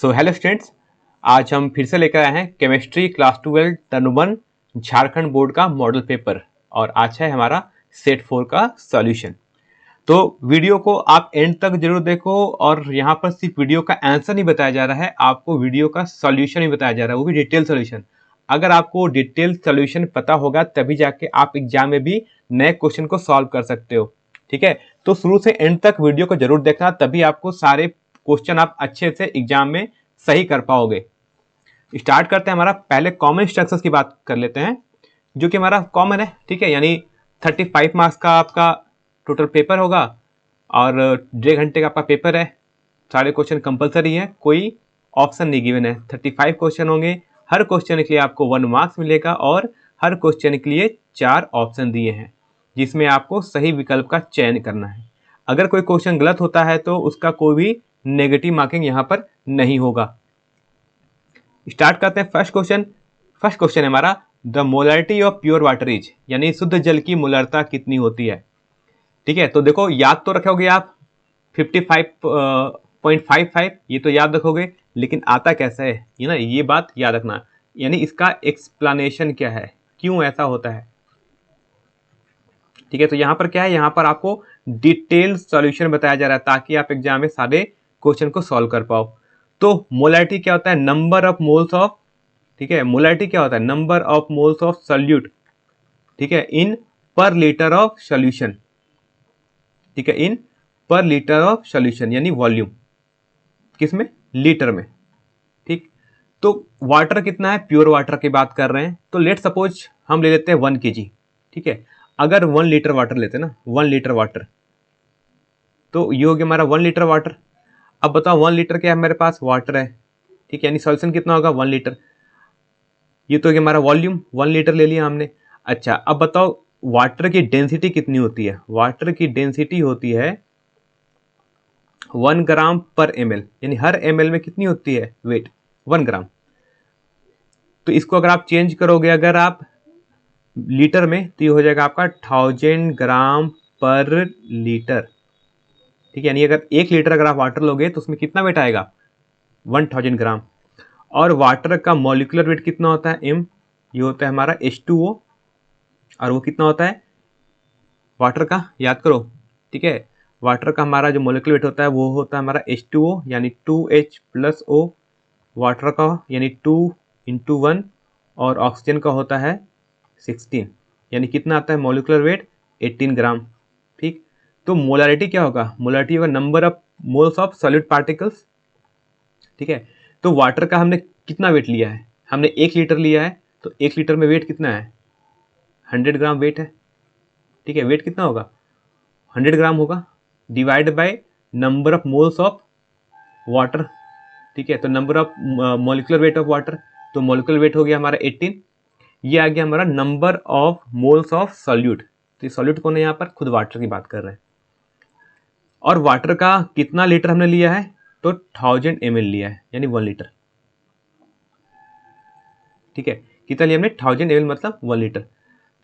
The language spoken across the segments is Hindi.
सो हेलो स्टूडेंट्स, आज हम फिर से लेकर आए हैं chemistry class 12 term 1 Jharkhand board का मॉडल पेपर और आज है हमारा सेट 4 का सॉल्यूशन। तो वीडियो को आप एंड तक जरूर देखो और यहाँ पर सिर्फ वीडियो का आंसर नहीं बताया जा रहा है, आपको वीडियो का सॉल्यूशन ही बताया जा रहा है, वो भी डिटेल सॉल्यूशन। अगर आपको डिटेल सॉल्यूशन पता होगा तभी जाके आप एग्जाम में भी नए क्वेश्चन को सॉल्व कर सकते हो। ठीक है, तो शुरू से एंड तक वीडियो को जरूर देखना, तभी आपको सारे क्वेश्चन आप अच्छे से एग्जाम में सही कर पाओगे। स्टार्ट करते हैं, हमारा पहले कॉमन स्ट्रक्चर्स की बात कर लेते हैं जो कि हमारा कॉमन है। ठीक है, यानी 35 मार्क्स का आपका टोटल पेपर होगा और 1.5 घंटे का आपका पेपर है। सारे क्वेश्चन कंपलसरी है, कोई ऑप्शन नहीं गिवन है। 35 क्वेश्चन होंगे, हर क्वेश्चन के लिए आपको 1 मार्क्स मिलेगा और हर क्वेश्चन के लिए 4 ऑप्शन दिए हैं जिसमें आपको सही विकल्प का चयन करना है। अगर कोई क्वेश्चन गलत होता है तो उसका कोई भी नेगेटिव मार्किंग यहाँ पर नहीं होगा। स्टार्ट करते हैं फर्स्ट क्वेश्चन है हमारा, the molarity of pure water is, यानी शुद्ध जल की मोलरता कितनी होती है। ठीक है, तो देखो याद तो रखोगे आप 55.55, ये तो याद रखोगे, लेकिन आता कैसा है ये ना, ये बात याद रखना, यानी इसका एक्सप्लेनेशन क्या है, क्यों ऐसा होता है। ठीक है, तो यहाँ पर क्या है, यहाँ पर आपको डिटेल सॉल्यूशन बताया जा रहा है ताकि आप एग्जाम में सारे क्वेश्चन को सॉल्व कर पाओ। तो मोलरिटी क्या होता है, नंबर ऑफ मोल्स ऑफ, ठीक है, मोलरिटी क्या होता है, number of moles of solute, ठीक है, इन पर लीटर ऑफ सॉल्यूशन। ठीक है, इन पर लीटर ऑफ सॉल्यूशन यानी वॉल्यूम, किसमें, लीटर में। ठीक, तो वाटर कितना है, प्योर वाटर की बात कर रहे हैं, तो लेट सपोज हम ले लेते हैं 1 kg। ठीक है, अगर 1 लीटर वाटर लेते हैं ना, 1 लीटर वाटर, तो ये हो गया हमारा 1 लीटर वाटर। अब बताओ 1 लीटर क्या है मेरे पास, वाटर है। ठीक है, यानी सॉल्यूशन कितना होगा, 1 लीटर। ये तो हो गया हमारा वॉल्यूम, 1 लीटर ले लिया हमने। अच्छा, अब बताओ वाटर की डेंसिटी कितनी होती है। वाटर की डेंसिटी होती है 1 ग्राम पर ml, यानी हर ml में कितनी होती है वेट, 1 ग्राम। तो इसको अगर आप चेंज करोगे अगर आप लीटर में, तो ये हो जाएगा आपका 1000 ग्राम पर लीटर। ठीक है, यानी अगर 1 लीटर अगर आप वाटर लोगे तो उसमें कितना वेट आएगा, 1000 ग्राम। और वाटर का मॉलिक्यूलर वेट कितना होता है, m, ये होता है हमारा H2O, और वो कितना होता है वाटर का, याद करो। ठीक है, वाटर का हमारा जो मॉलिक्यूलर वेट होता है वो होता है हमारा H2O यानी 2H+O, वाटर का यानी 2 × 1, और ऑक्सीजन का होता है 16, यानी कितना आता है मॉलिक्यूलर वेट, 18 ग्राम। ठीक, तो मोलारिटी क्या होगा, मोलारिटी होगा number of moles of solid particles. ठीक है, तो वाटर का हमने कितना वेट लिया है, हमने 1 लीटर लिया है, तो 1 लीटर में वेट कितना है, 100 ग्राम वेट है। ठीक है, वेट कितना होगा, 100 ग्राम होगा, divide by number of moles of water. ठीक है, तो number of molecular weight of water, तो मॉलिक्यूलर वेट हो गया हमारा 18। ये आ गया हमारा number of moles of solute, तो सॉल्यूट कौन है यहाँ पर, खुद वाटर की बात कर रहे हैं। और वाटर का कितना लीटर हमने लिया है, तो 1000 ml लिया है, यानी 1 लीटर। ठीक है, कितना लिया हमने, 1000 ml मतलब 1 लीटर।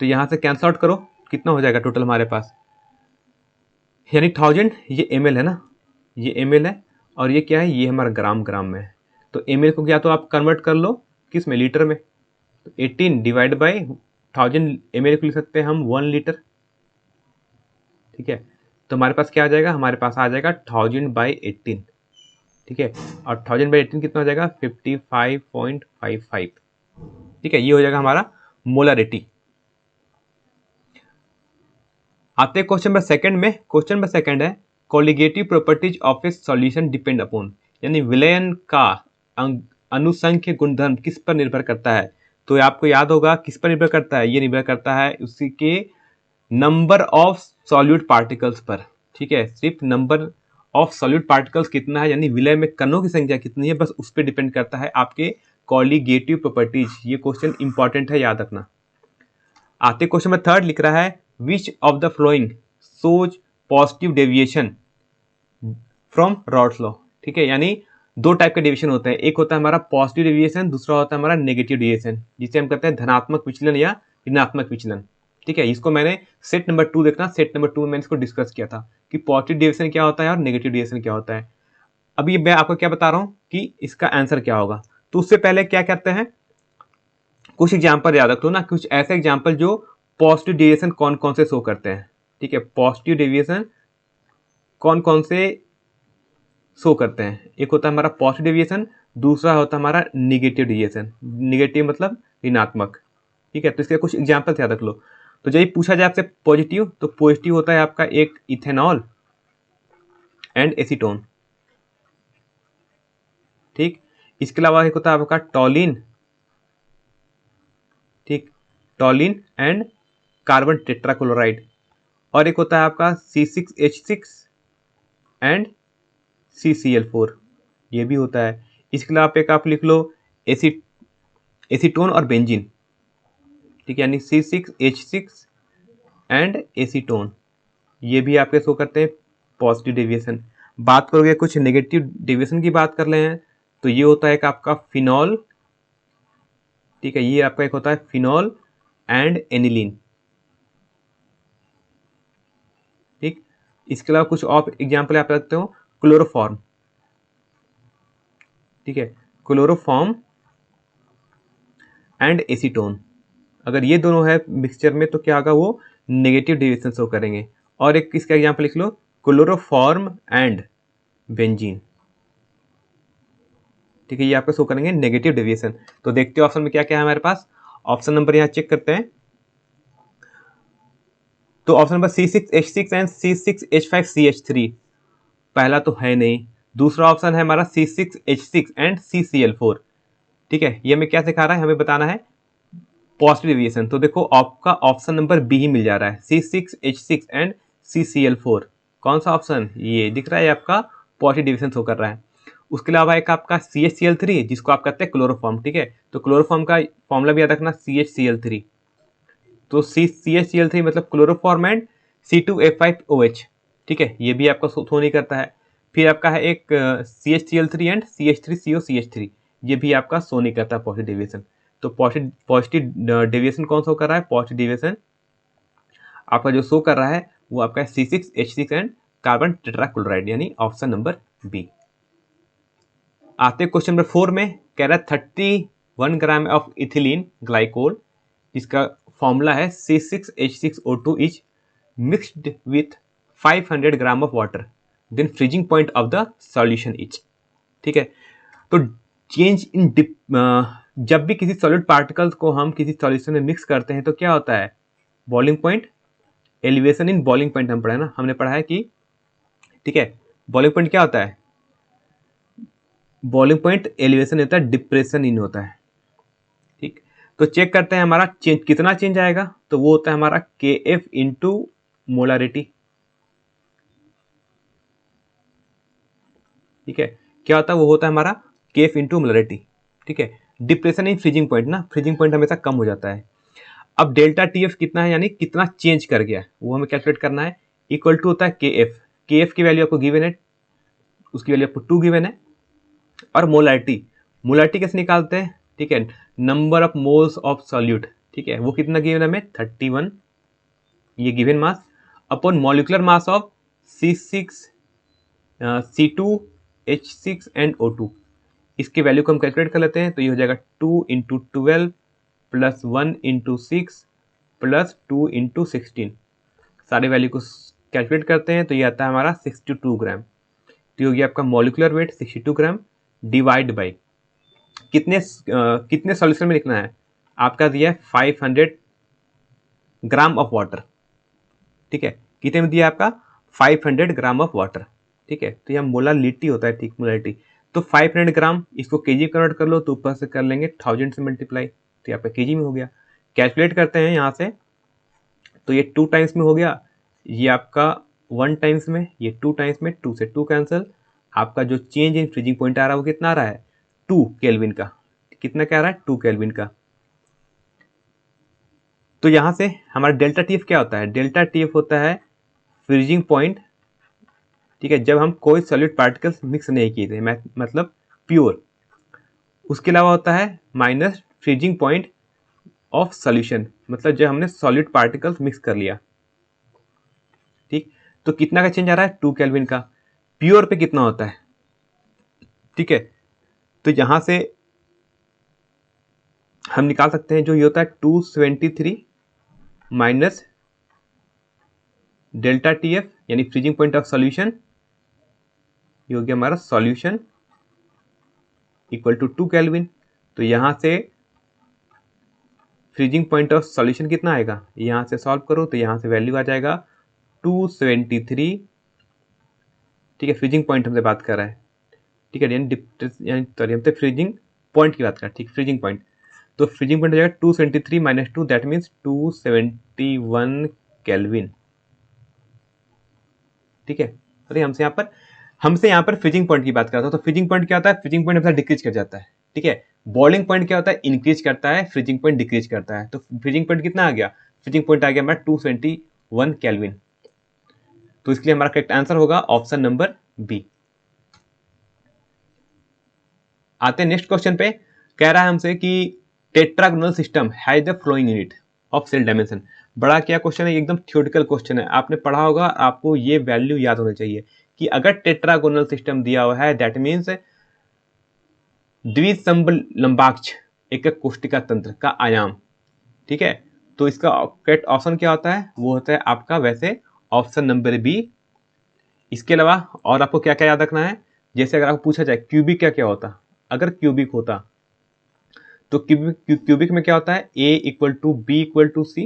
तो यहाँ से कैंसल आउट करो, कितना हो जाएगा टोटल हमारे पास, यानी 1000, ये ml है ना, ये ml है, और ये क्या है, ये हमारा ग्राम में है। तो ml को क्या तो आप कन्वर्ट कर लो किस में, लीटर में। तो 18 डिवाइड बाई 1000 ml को लिख सकते हैं हम 1 लीटर। ठीक है, तो हमारे पास क्या आ जाएगा, हमारे पास आ जाएगा 1000/18। ठीक है, और 1000/18 कितना हो जाएगा, 55.55। ठीक है, ये हो जाएगा हमारा मोलरिटी। आते हैं क्वेश्चन नंबर सेकंड में। क्वेश्चन नंबर सेकंड है, colligative properties of A solution depend upon, यानी विलयन का अनुसंख्य गुणधर्म किस पर निर्भर करता है। तो आपको याद होगा किस पर निर्भर करता है, ये निर्भर करता है उसी के नंबर ऑफ सॉल्यूट पार्टिकल्स पर। ठीक है, सिर्फ नंबर ऑफ सॉल्यूट पार्टिकल्स कितना है, यानी विलय में कणों की संख्या कितनी है, बस उस पर डिपेंड करता है आपके कोलिगेटिव प्रॉपर्टीज। ये क्वेश्चन इंपॉर्टेंट है, याद रखना। आते क्वेश्चन में थर्ड लिख रहा है, which of the flowing shows positive deviation from rods law. ठीक है, यानी 2 टाइप के डेविएशन होते हैं, एक होता है हमारा पॉजिटिव डेविएशन, दूसरा होता है हमारा नेगेटिव डेविएशन, जिसे हम कहते हैं धनात्मक विचलन या ऋणात्मक विचलन। ठीक है, इसको मैंने सेट नंबर 2 देखना, सेट नंबर 2 में मैंने इसको डिस्कस किया था कि पॉजिटिव डेविएशन क्या होता है और नेगेटिव डेविएशन क्या होता है। अभी मैं आपको क्या बता रहा हूँ कि इसका आंसर क्या होगा। तो उससे पहले क्या करते हैं, कुछ एग्जाम्पल याद रख लो ना, कुछ ऐसे एग्जाम्पल जो पॉजिटिव डेविएशन कौन कौन से शो करते हैं। ठीक है, पॉजिटिव डेविएशन कौन कौन से शो करते हैं। एक होता है हमारा पॉजिटिव डेविएशन, दूसरा होता है हमारा निगेटिव डेविएशन। निगेटिव मतलब ऋणात्मक। ठीक है, तो इसके कुछ एग्जाम्पल याद रख लो। तो जब पूछा जाए आपसे पॉजिटिव, तो पॉजिटिव होता है आपका एक इथेनॉल एंड एसीटोन। ठीक, इसके अलावा एक होता है आपका टॉलिन। ठीक, टॉलिन एंड कार्बन टेट्राक्लोराइड। और एक होता है आपका C6H6 एंड CCl4, ये भी होता है। इसके अलावा एक आप लिख लो एसीटोन और बेंजीन। ठीक है, यानी C6H6 एंड एसीटोन, ये भी आपके शो करते हैं पॉजिटिव डेविएशन। बात करोगे कुछ नेगेटिव डेविएशन की बात कर रहे हैं, तो ये होता है एक आपका फिनॉल। ठीक है, ये आपका एक होता है फिनॉल एंड एनिलीन। ठीक, इसके अलावा कुछ और एग्जाम्पल आप रखते हो, क्लोरोफॉर्म। ठीक है, क्लोरोफॉर्म एंड एसीटोन, अगर ये दोनों है मिक्सचर में तो क्या होगा, वो नेगेटिव डेविएशन शो करेंगे। और एक इसका एग्जाम्पल लिख लो, क्लोरोफॉर्म एंड बेंजीन। ठीक है, ये आपका शो करेंगे नेगेटिव डेविएशन। तो देखते हो ऑप्शन में क्या क्या है हमारे पास। ऑप्शन नंबर यहाँ चेक करते हैं, तो option number C6H6 and C6H5CH3 पहला तो है नहीं। दूसरा ऑप्शन है हमारा C6H6 एंड CCl4। ठीक है, ये हमें क्या सिखा रहा है, हमें बताना है पॉजिटिव डेविएशन। तो देखो आपका ऑप्शन नंबर बी ही मिल जा रहा है, C6H6 एंड CCl4। कौन सा ऑप्शन, ये दिख रहा है आपका पॉजिटिव डेविएशन शो कर रहा है। उसके अलावा एक आपका CHCl3 जिसको आप कहते हैं क्लोरोफॉर्म। ठीक है, तो क्लोरोफॉर्म का फॉर्मूला भी याद रखना CHCl3। तो CHCl3 मतलब क्लोरोफॉर्म एंड C2H5OH। ठीक है, ये भी आपका शो नहीं करता है। फिर आपका है एक CHCl3 एंड CH3COCH3, ये भी आपका शो नहीं करता पॉजिटिव डेविएशन। तो पॉजिटिव डेविएशन कौन शो कर रहा है, पॉजिटिव डेविएशन आपका जो शो कर रहा है वो आपका C6H6 एंड कार्बन टेट्राक्लोराइड, यानी ऑप्शन नंबर बी। आते क्वेश्चन नंबर 4 में, कह रहा है 31 ग्राम ऑफ इथिलीन ग्लाइकोल, जिसका फॉर्मूला है C6H6O2 is mixed with 500 gram of water, then freezing point of the solution is. ठीक है, तो चेंज इन जब भी किसी सॉलिड पार्टिकल्स को हम किसी सॉल्यूशन में मिक्स करते हैं तो क्या होता है, boiling point, elevation in boiling point हम पढ़ा ना, हमने पढ़ा है कि ठीक है बॉइलिंग पॉइंट क्या होता है, बॉइलिंग पॉइंट एलिवेशन होता है, डिप्रेशन इन होता है। ठीक, तो चेक करते हैं हमारा चेंज कितना चेंज आएगा, तो वो होता है हमारा KF इंटू मोलारिटी। ठीक है, क्या होता है, वो होता है हमारा KF इंटू मोलारिटी। ठीक है, डिप्रेशन इन फ्रीजिंग पॉइंट ना, फ्रीजिंग पॉइंट हमेशा कम हो जाता है। अब डेल्टा TF कितना है, यानी कितना चेंज कर गया, वो हमें कैलकुलेट करना है। इक्वल टू होता है KF की वैल्यू आपको गिवन है, उसकी वैल्यू आपको 2 गिवन है। और मोलारिटी, मोलारिटी कैसे निकालते हैं, ठीक है, number of moles of solute. ठीक है, वो कितना गिवन है हमें 31, ये given mass upon molecular mass of C6 C2H6 and O2। इसकी वैल्यू को हम कैलकुलेट कर लेते हैं, तो ये हो जाएगा 2 into 12 plus 1 into 6 plus 2 into 16। सारे वैल्यू को कैलकुलेट करते हैं तो ये आता है हमारा 62 ग्राम। तो ये हो गया आपका molecular weight 62 gram divide by कितने सॉल्यूशन में लिखना है, आपका दिया है 500 ग्राम ऑफ वाटर। ठीक है, कितने में दिया आपका 500 ग्राम ऑफ वाटर। ठीक है, तो यह मोलालिटी होता है। ठीक, मोलालिटी, तो 500 ग्राम इसको केजी कन्वर्ट कर लो, तो ऊपर से कर लेंगे 1000 से मल्टीप्लाई, तो आपका केजी में हो गया। कैलकुलेट करते हैं यहाँ से, तो ये 2 टाइम्स में हो गया, ये आपका 1 टाइम्स में, ये 2 टाइम्स में, 2 से 2 कैंसिल। आपका जो चेंज इन फ्रीजिंग पॉइंट आ रहा है वो कितना आ रहा है, 2 केल्विन का। कितना क्या आ रहा है, 2 केल्विन का। तो यहां से हमारा डेल्टा TF क्या होता है, डेल्टा TF होता है फ्रीजिंग पॉइंट। ठीक है, जब हम कोई सॉलिड पार्टिकल्स मिक्स नहीं किए थे, मतलब प्योर। उसके अलावा होता है minus freezing point of solution, मतलब जब हमने सॉलिड पार्टिकल्स मिक्स कर लिया। ठीक, तो कितना का चेंज आ रहा है, 2 केल्विन का। प्योर पे कितना होता है, ठीक है, तो यहाँ से हम निकाल सकते हैं जो ये होता है 273 माइनस डेल्टा टी एफ यानी फ्रीजिंग पॉइंट ऑफ सॉल्यूशन, ये हो गया हमारा सॉल्यूशन इक्वल टू 2 केल्विन। तो यहाँ से फ्रीजिंग पॉइंट ऑफ सॉल्यूशन कितना आएगा, यहाँ से सॉल्व करो तो यहाँ से वैल्यू आ जाएगा 273। ठीक है, फ्रीजिंग पॉइंट हमसे बात कर रहा है, ठीक है, यानी सॉरी हमसे फ्रीजिंग पॉइंट की बात कर रहा है, ठीक, फ्रीजिंग पॉइंट। तो फ्रीजिंग पॉइंट हो जाएगा 273 माइनस 2, दैट मीन्स 271 केल्विन। ठीक है, अरे हमसे यहाँ पर फ्रीजिंग पॉइंट की बात करता है। तो फ्रीजिंग पॉइंट क्या होता है, फ्रीजिंग पॉइंट हमेशा डिक्रीज कर जाता है। ठीक है, बॉइलिंग पॉइंट क्या होता है, इंक्रीज करता है, फ्रीजिंग पॉइंट डिक्रीज करता है। तो फ्रीजिंग पॉइंट कितना आ गया, फ्रीजिंग पॉइंट आ गया हमारा 271 केल्विन। तो इसके लिए हमारा करेक्ट आंसर होगा ऑप्शन नंबर बी। आते हैं नेक्स्ट क्वेश्चन पे। कह रहा है हमसे कि tetragonal system has the following unit of cell dimension. बड़ा क्या क्वेश्चन है, एकदम थ्योरेटिकल क्वेश्चन है, आपने पढ़ा होगा, आपको ये वैल्यू याद होनी चाहिए कि अगर टेट्रागोनल सिस्टम दिया हुआ है दैट मीन्स द्विसंबलंबाक्ष एकक कोष्टिका तंत्र का आयाम। ठीक है, तो इसका करेक्ट ऑप्शन क्या होता है, वो होता है आपका वैसे ऑप्शन नंबर बी। इसके अलावा और आपको क्या क्या याद रखना है, जैसे अगर आपको पूछा जाए क्यूबिक क्या क्या होता, अगर क्यूबिक होता तो क्यूबिक में क्या होता है, A equal to B equal to C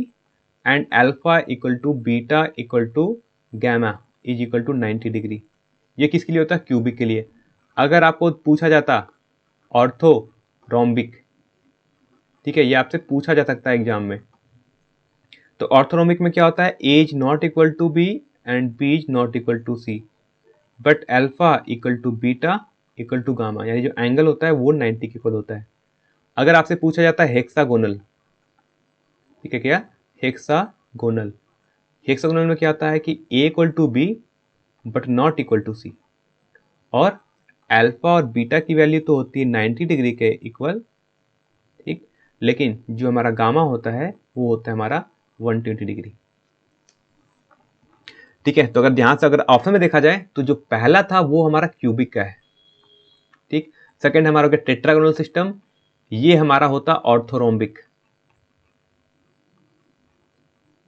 and alpha equal to beta equal to gamma is equal to 90 degree. ये किसके लिए होता है, क्यूबिक के लिए। अगर आपको पूछा जाता ऑर्थोरोम्बिक, ठीक है, ये आपसे पूछा जा सकता है एग्जाम में, तो ऑर्थोरोम्बिक में क्या होता है, A is not equal to B and B is not equal to C but alpha equal to beta equal to gamma, यानी जो एंगल होता है वो 90 के इक्वल होता है। अगर आपसे पूछा जाता है हेक्सागोनल, ठीक है, क्या हेक्सागोनल, हेक्सागोनल में क्या आता है कि A equal to B but not equal to C, और अल्फा और बीटा की वैल्यू तो होती है 90 डिग्री के इक्वल, ठीक, लेकिन जो हमारा गामा होता है वो होता है हमारा 120 डिग्री। ठीक है, तो अगर ध्यान से अगर ऑप्शन में देखा जाए तो जो पहला था वो हमारा क्यूबिक का है, ठीक, सेकंड हमारा हो गया टेट्रागोनल सिस्टम, ये हमारा होता ऑर्थोरोम्बिक,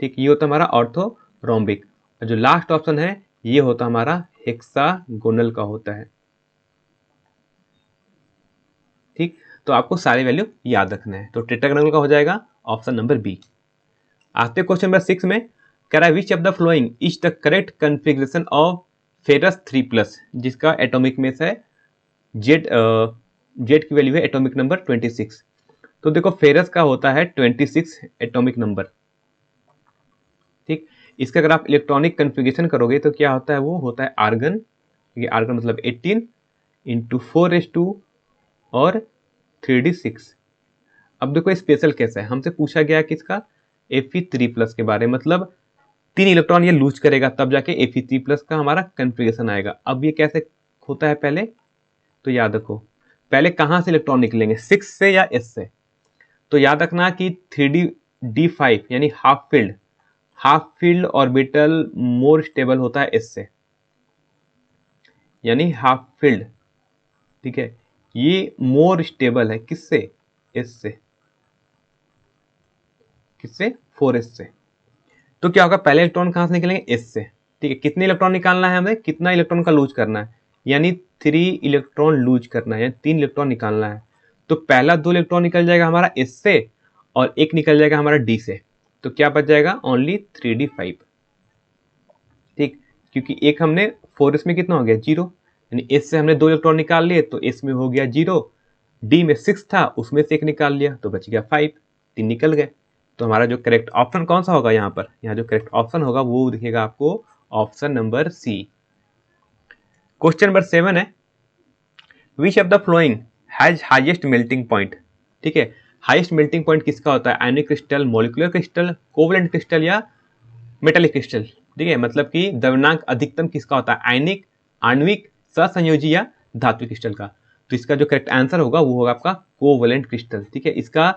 ठीक, ये होता हमारा ऑर्थोरोम्बिक, और जो लास्ट ऑप्शन है ये होता हमारा हेक्सागोनल का होता है। ठीक, तो आपको सारे वैल्यू याद रखना है, तो टेट्रागोनल का हो जाएगा ऑप्शन नंबर बी। आते क्वेश्चन नंबर 6 में, कह रहा है which of the following is the correct configuration of ferrous 3+, जिसका एटॉमिक मेस है जेड, जेड की वैल्यू है एटॉमिक नंबर 26। तो देखो फेरस का होता है 26 एटॉमिक नंबर, ठीक, इसका अगर आप इलेक्ट्रॉनिक कन्फिगरेशन करोगे तो क्या होता है, वो होता है आर्गन, ये आर्गन मतलब 18 इंटू 4s2 और 3d6। अब देखो स्पेशल केस है, हमसे पूछा गया किसका, Fe3+ के बारे में, मतलब 3 इलेक्ट्रॉन ये लूज करेगा तब जाके Fe3+ का हमारा कन्फिगरेशन आएगा। अब ये कैसे होता है, पहले तो याद रखो, पहले कहाँ से इलेक्ट्रॉन निकलेंगे, 6 से या s से। तो याद रखना कि 3d5 यानी half filled orbital more stable होता है s से, यानी हाफ फील्ड, ठीक है, ये मोर स्टेबल है किससे, s से, किससे, 4s से। तो क्या होगा, पहले इलेक्ट्रॉन कहां से निकलेंगे, s से, ठीक है, कितने इलेक्ट्रॉन निकालना है हमें, कितना इलेक्ट्रॉन का लूज करना है, यानी 3 इलेक्ट्रॉन लूज करना है, यानी 3 इलेक्ट्रॉन निकालना है। तो पहला 2 इलेक्ट्रॉन निकल जाएगा हमारा s से और एक निकल जाएगा हमारा d से, तो क्या बच जाएगा, ओनली 3d5, ठीक, क्योंकि एक हमने 4s में कितना हो गया 0, यानी s से हमने 2 इलेक्ट्रॉन निकाल लिए तो s में हो गया 0, d में 6 था उसमें से एक निकाल लिया तो बच गया 5, 3 निकल गए। तो हमारा जो करेक्ट ऑप्शन कौन सा होगा, यहाँ पर यहाँ जो करेक्ट ऑप्शन होगा वो दिखेगा आपको option number C. Question number 7 है, which of the following has highest melting point. ठीक है, हाईएस्ट मेल्टिंग पॉइंट किसका होता है, ionic crystal, molecular crystal, covalent crystal या मेटालिक क्रिस्टल। ठीक है, मतलब कि द्रव्यनांक अधिकतम किसका होता है, आयनिक, आणविक, सहसंयोजी या धात्विक क्रिस्टल का। तो इसका जो करेक्ट आंसर होगा वो होगा आपका कोवलेंट क्रिस्टल। ठीक है, इसका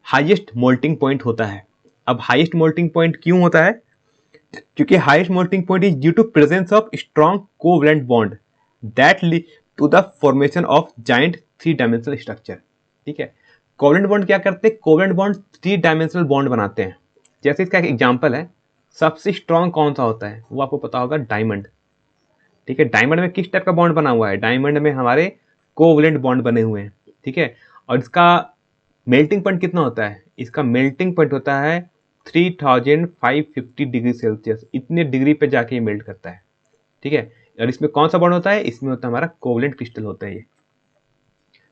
हाईएस्ट मोल्टिंग पॉइंट होता है। अब हाईएस्ट मोल्टिंग पॉइंट क्यों होता है, क्योंकि highest melting point is due to presence of strong covalent bond that to the formation of giant 3 dimensional structure. ठीक है, कोवेलेंट बॉन्ड क्या करते हैं, कोवेलेंट बॉन्ड 3 डायमेंशनल बॉन्ड बनाते हैं। जैसे इसका एक एग्जांपल है, सबसे स्ट्रॉन्ग कौन सा होता है वो आपको पता होगा, डायमंड। ठीक है, डायमंड में किस टाइप का बॉन्ड बना हुआ है, डायमंड में हमारे कोवेलेंट बॉन्ड बने हुए हैं। ठीक है, और इसका मेल्टिंग पॉइंट कितना होता है, इसका मेल्टिंग पॉइंट होता है 3550 डिग्री सेल्सियस, इतने डिग्री पे जाके ये मेल्ट करता है। ठीक है, और इसमें कौन सा बॉन्ड होता है, इसमें होता है हमारा कोवेलेंट क्रिस्टल होता है ये।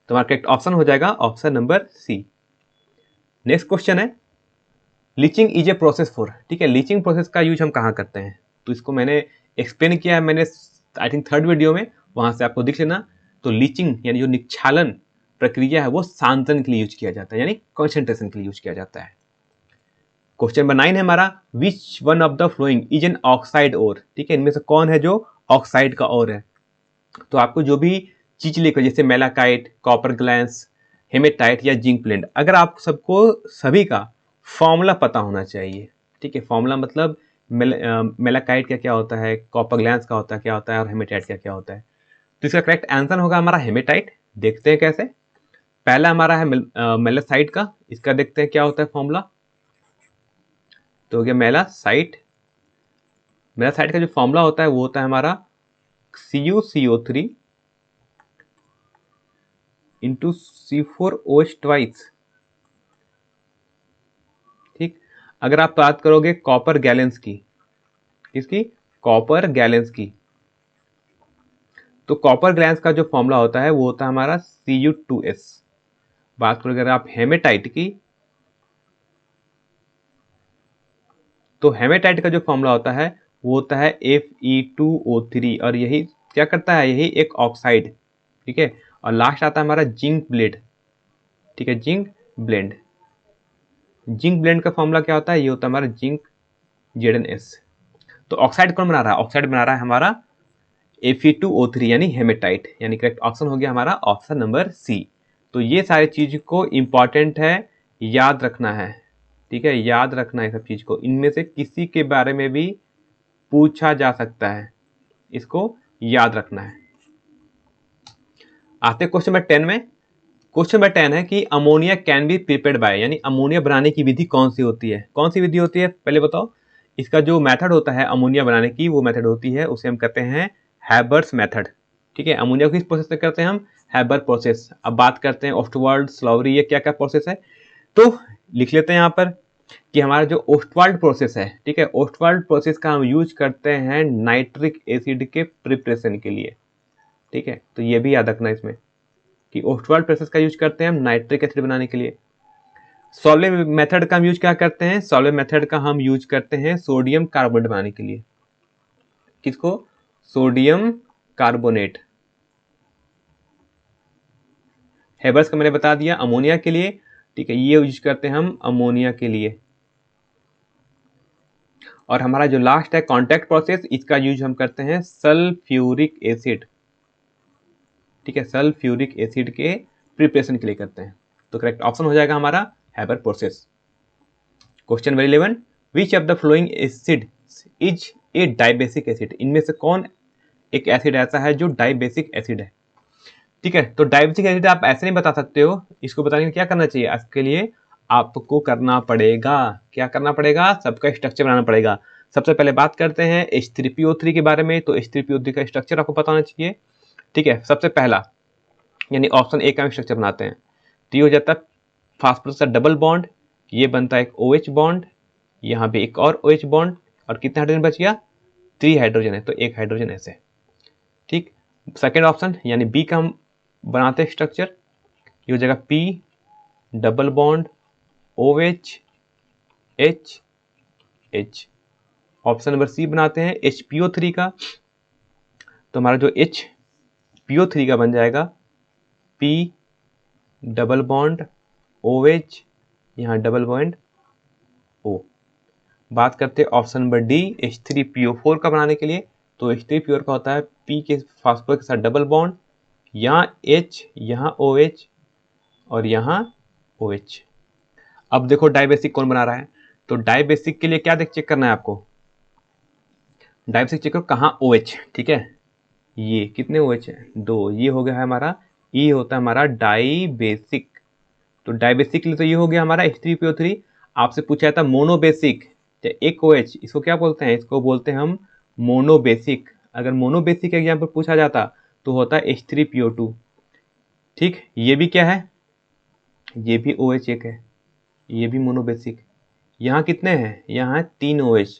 तो हमारा करेक्ट ऑप्शन हो जाएगा option number C. Next question है, leaching is a process for. ठीक है, लीचिंग प्रोसेस का यूज हम कहाँ करते हैं, तो इसको मैंने एक्सप्लेन किया है, मैंने आई थिंक 3rd वीडियो में, वहां से आपको दिख लेना। तो लीचिंग यानी जो निक्षालन प्रक्रिया है वो सांतन के लिए यूज किया जाता है, यानी कॉन्सेंट्रेशन के लिए यूज किया जाता है। क्वेश्चन नंबर 9 है हमारा, which one of the following is an oxide ore. ठीक है, इनमें से कौन है जो ऑक्साइड का ओर है। तो आपको जो भी चीज लिखो, जैसे मेलाकाइट, कॉपर ग्लैंस, हेमेटाइट या जिंक ब्लेंड, अगर आप सबको सभी का फॉर्मूला पता होना चाहिए। ठीक है, फॉर्मूला मतलब मेलाकाइट क्या क्या होता है, कॉपर ग्लैंस का होता है क्या होता है, और हेमेटाइट क्या क्या होता है। तो इसका करेक्ट आंसर होगा हमारा हेमेटाइट। देखते हैं कैसे। पहला हमारा है मेलासाइट का, इसका देखते हैं क्या होता है फॉर्मूला। तो हो गया मेलासाइट। मेलासाइट का जो फॉर्मूला होता है वो होता है हमारा CuCO3 इंटू C4OH ट्वाइस। ठीक, अगर आप बात करोगे कॉपर गैलेंस की, किसकी, कॉपर गैलेंस की, तो कॉपर गैलेंस का जो फॉर्मूला होता है वो होता है हमारा Cu2S। बात करोगे अगर आप हेमेटाइट की, तो हेमेटाइट का जो फॉर्मूला होता है वो होता है Fe2O3, और यही क्या करता है, यही एक ऑक्साइड। ठीक है, और लास्ट आता है हमारा जिंक ब्लेड। ठीक है, जिंक ब्लेंड। जिंक ब्लेंड का फॉर्मूला क्या होता है, ये होता है हमारा जिंक ZnS। तो ऑक्साइड कौन बना रहा है, ऑक्साइड बना रहा है हमारा Fe2O3 यानी हेमेटाइट, यानी करेक्ट ऑप्शन हो गया हमारा ऑप्शन नंबर सी। तो ये सारी चीज को इंपॉर्टेंट है, याद रखना है। ठीक है, याद रखना है सब चीज को, इनमें से किसी के बारे में भी पूछा जा सकता है, इसको याद रखना है। आते क्वेश्चन नंबर 10 में। क्वेश्चन नंबर 10 है कि ammonia can be prepared by, यानी अमोनिया बनाने की विधि कौन सी होती है, कौन सी विधि होती है पहले बताओ। इसका जो मेथड होता है अमोनिया बनाने की, वो मेथड होती है, उसे हम कहते हैं हैबर्स मेथड। ठीक है, अमोनिया को किस प्रोसेस से करते हैं हम, हैबर प्रोसेस। अब बात करते हैं ऑस्टवाल्ड, स्लॉवरी, ये क्या क्या प्रोसेस है, तो लिख लेते हैं यहाँ पर कि हमारा जो ओस्टवाल्ड प्रोसेस है, ठीक है, ओस्टवाल्ड प्रोसेस का हम यूज करते हैं नाइट्रिक एसिड के प्रिपरेशन के लिए। ठीक है, तो ये भी याद रखना इसमें कि ओस्टवाल्ड प्रोसेस का यूज करते हैं हम नाइट्रिक एसिड बनाने के लिए। सॉल्वे मेथड का हम यूज क्या करते हैं, सॉल्वे मेथड का हम यूज करते हैं सोडियम कार्बोनेट बनाने के लिए। किसको, सोडियम कार्बोनेट। हेबर्स का मैंने बता दिया अमोनिया के लिए। ठीक है, ये यूज करते हैं हम अमोनिया के लिए। और हमारा जो लास्ट है कॉन्टैक्ट प्रोसेस, इसका यूज हम करते हैं सल्फ्यूरिक एसिड। ठीक है, सल्फ्यूरिक एसिड के प्रिपरेशन के लिए करते हैं। तो करेक्ट ऑप्शन हो जाएगा हमारा Haber process. Question number 11, which of the flowing acid is a dibasic acid. इनमें से कौन एक एसिड ऐसा है जो डाइबेसिक एसिड है। ठीक है, तो डाइबेसिक एसिड आप ऐसे नहीं बता सकते हो, इसको बताने के लिए क्या करना चाहिए, इसके लिए आपको करना पड़ेगा, क्या करना पड़ेगा, सबका स्ट्रक्चर बनाना पड़ेगा। सबसे पहले बात करते हैं H3PO3 के बारे में। तो H3PO3 का स्ट्रक्चर आपको पता होना चाहिए। ठीक है, सबसे पहला यानी ऑप्शन ए का हम स्ट्रक्चर बनाते हैं, तो ये हो जाता है फास्फोरस का डबल बॉन्ड, ये बनता है एक OH बॉन्ड, यहाँ पे एक और OH बॉन्ड, और कितना हाइड्रोजन बच गया, 3 हाइड्रोजन है, तो एक हाइड्रोजन ऐसे। ठीक, सेकेंड ऑप्शन यानी बी का हम बनाते हैं स्ट्रक्चर, ये हो जाएगा P double bond OH H H। Option number C बनाते हैं HPO3 का, तो हमारा जो HPO3 का बन जाएगा P डबल बॉन्ड OH, यहाँ डबल बॉन्ड O। बात करते हैं ऑप्शन नंबर डी H3PO4 का बनाने के लिए, तो H3PO का होता है P के फास्फोरस के साथ डबल बॉन्ड, यहाँ H, यहाँ OH और यहाँ OH। अब देखो डाइबेसिक कौन बना रहा है, तो डाइबेसिक के लिए क्या चेक करना है आपको, डाइबेसिक चेक करो कहाँ OH। ठीक है, ये कितने OH है? 2। ये हो गया है हमारा, ये होता है हमारा डाई बेसिक। तो डाई बेसिक के लिए तो ये हो गया हमारा H3PO3। आपसे पूछा था मोनोबेसिक, तो एक OH, इसको क्या बोलते हैं? इसको बोलते हैं हम मोनोबेसिक। अगर मोनोबेसिक एग्जाम पर पूछा जाता तो होता है H3PO2। ठीक, ये भी क्या है? ये भी OH एक है, ये भी मोनोबेसिक। यहाँ कितने हैं? यहाँ है 3 OH,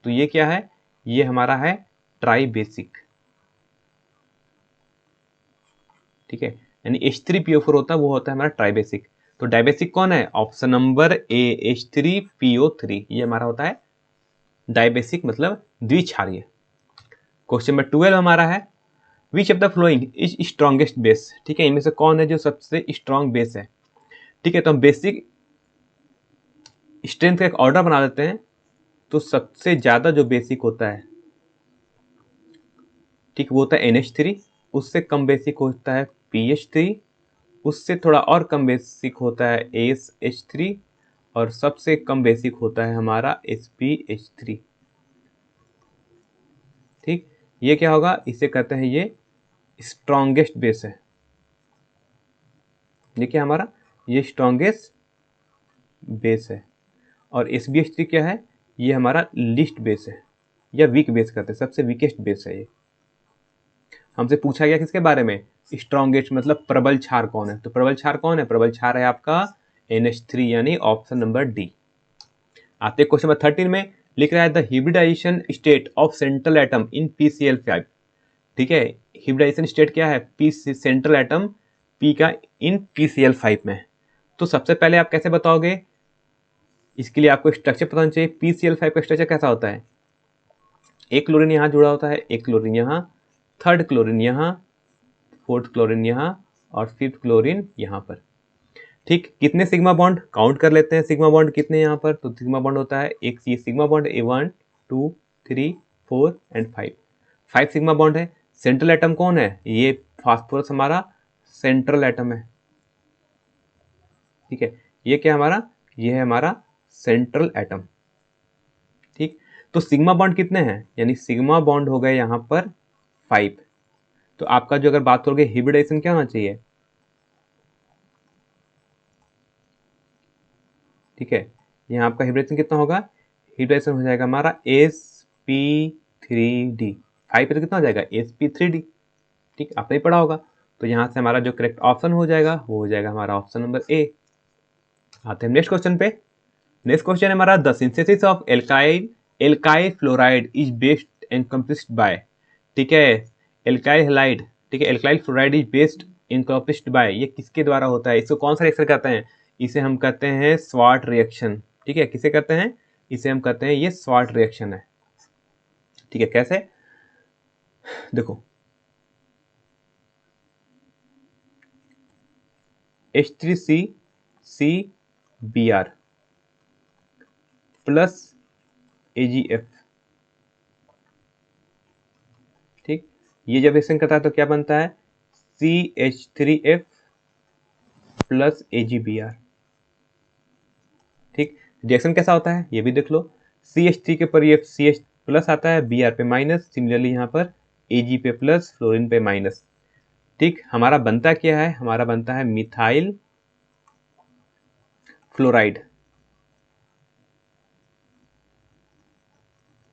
तो ये क्या है? ये हमारा है ट्राई बेसिक। ठीक है, यानी H3PO4 होता है, वो होता है हमारा ट्राई बेसिक। तो डाइबेसिक कौन है? ऑप्शन नंबर ए, H3PO3, ये हमारा होता है डाइबेसिक, मतलब द्विक्षारीय। क्वेश्चन नंबर 12 हमारा है, which of the following is strongest base. ठीक है, इनमें से कौन है जो सबसे स्ट्रॉन्ग बेस है? ठीक है, तो हम बेसिक स्ट्रेंथ का एक ऑर्डर बना देते हैं। तो सबसे ज्यादा जो बेसिक होता है, ठीक, वो होता है NH3। उससे कम बेसिक होता है PH3। उससे थोड़ा और कम बेसिक होता है ASH3। और सबसे कम बेसिक होता है हमारा SPH3। ठीक, ये क्या होगा? इसे कहते हैं ये स्ट्रॉन्गेस्ट बेस है। देखिए हमारा ये स्ट्रॉन्गेस्ट बेस है। और SBH3 क्या है? ये हमारा लीस्ट बेस है, या वीक बेस कहते हैं, सबसे वीकेस्ट बेस है ये। हमसे पूछा गया किसके बारे में? स्ट्रॉन्गेस्ट, मतलब प्रबल क्षार कौन है? तो प्रबल क्षार कौन है? प्रबल क्षार है आपका NH3, यानी ऑप्शन नंबर डी। आते क्वेश्चन नंबर 13 में, लिख रहा है the hybridisation state of central atom in PCl5। ठीक है, हिब्रिडाइजेशन स्टेट क्या है? पी सेंट्रल एटम पी का इन PCl5 में। तो सबसे पहले आप कैसे बताओगे? इसके लिए आपको स्ट्रक्चर पता होना चाहिए। PCl5 का स्ट्रक्चर कैसा होता है? एक क्लोरीन यहाँ जुड़ा होता है, एक क्लोरीन यहाँ, थर्ड क्लोरीन यहाँ, फोर्थ क्लोरीन यहाँ, और फिफ्थ क्लोरीन यहाँ पर। ठीक, कितने सिग्मा बॉन्ड? काउंट कर लेते हैं सिग्मा बॉन्ड कितने यहाँ पर। तो सिग्मा बॉन्ड होता है एक, ये sigma bond A1 2 3 4 and 5। 5 sigma bond है। सेंट्रल एटम कौन है? ये फास्फोरस हमारा सेंट्रल एटम है। ठीक है, ये क्या हमारा? ये है हमारा सेंट्रल एटम। ठीक, तो सिग्मा बॉन्ड कितने हैं? यानी सिग्मा बॉन्ड हो गए यहाँ पर 5। तो आपका जो अगर बात करोगे हिब्रिडाइजेशन क्या होना चाहिए? ठीक है, यहाँ आपका हिब्रिडाइजेशन कितना होगा? हिब्रिडाइजेशन हो जाएगा हमारा sp3d। 5 पे तो कितना हो जाएगा? sp3d। ठीक, आपने पढ़ा होगा। तो यहाँ से हमारा जो करेक्ट ऑप्शन हो जाएगा वो हो जाएगा हमारा ऑप्शन नंबर ए। आते हैं नेक्स्ट क्वेश्चन पे। नेक्स्ट क्वेश्चन है हमारा, the synthesis of alkyl fluoride is best accomplished by. ठीक है, एल्काइल हैलाइड, ठीक है, alkyl fluoride is best accomplished by, ये किसके द्वारा होता है? इसको कौन सा रिएक्शन कहते हैं? इसे हम कहते हैं स्वार्ट रिएक्शन। ठीक है, किसे कहते हैं? इसे हम कहते हैं ये स्वार्ट रिएक्शन है। ठीक है, कैसे? देखो, H3CCBr प्लस AgF। ठीक, ये जब रिएक्शन करता है तो क्या बनता है? CH3F plus AgBr। ठीक, रिएक्शन कैसा होता है ये भी देख लो। CH3 के पर ये CH प्लस आता है, Br पे माइनस, सिमिलरली यहाँ पर Ag पे प्लस, फ्लोरीन पे माइनस। ठीक, हमारा बनता क्या है? हमारा बनता है मिथाइल फ्लोराइड।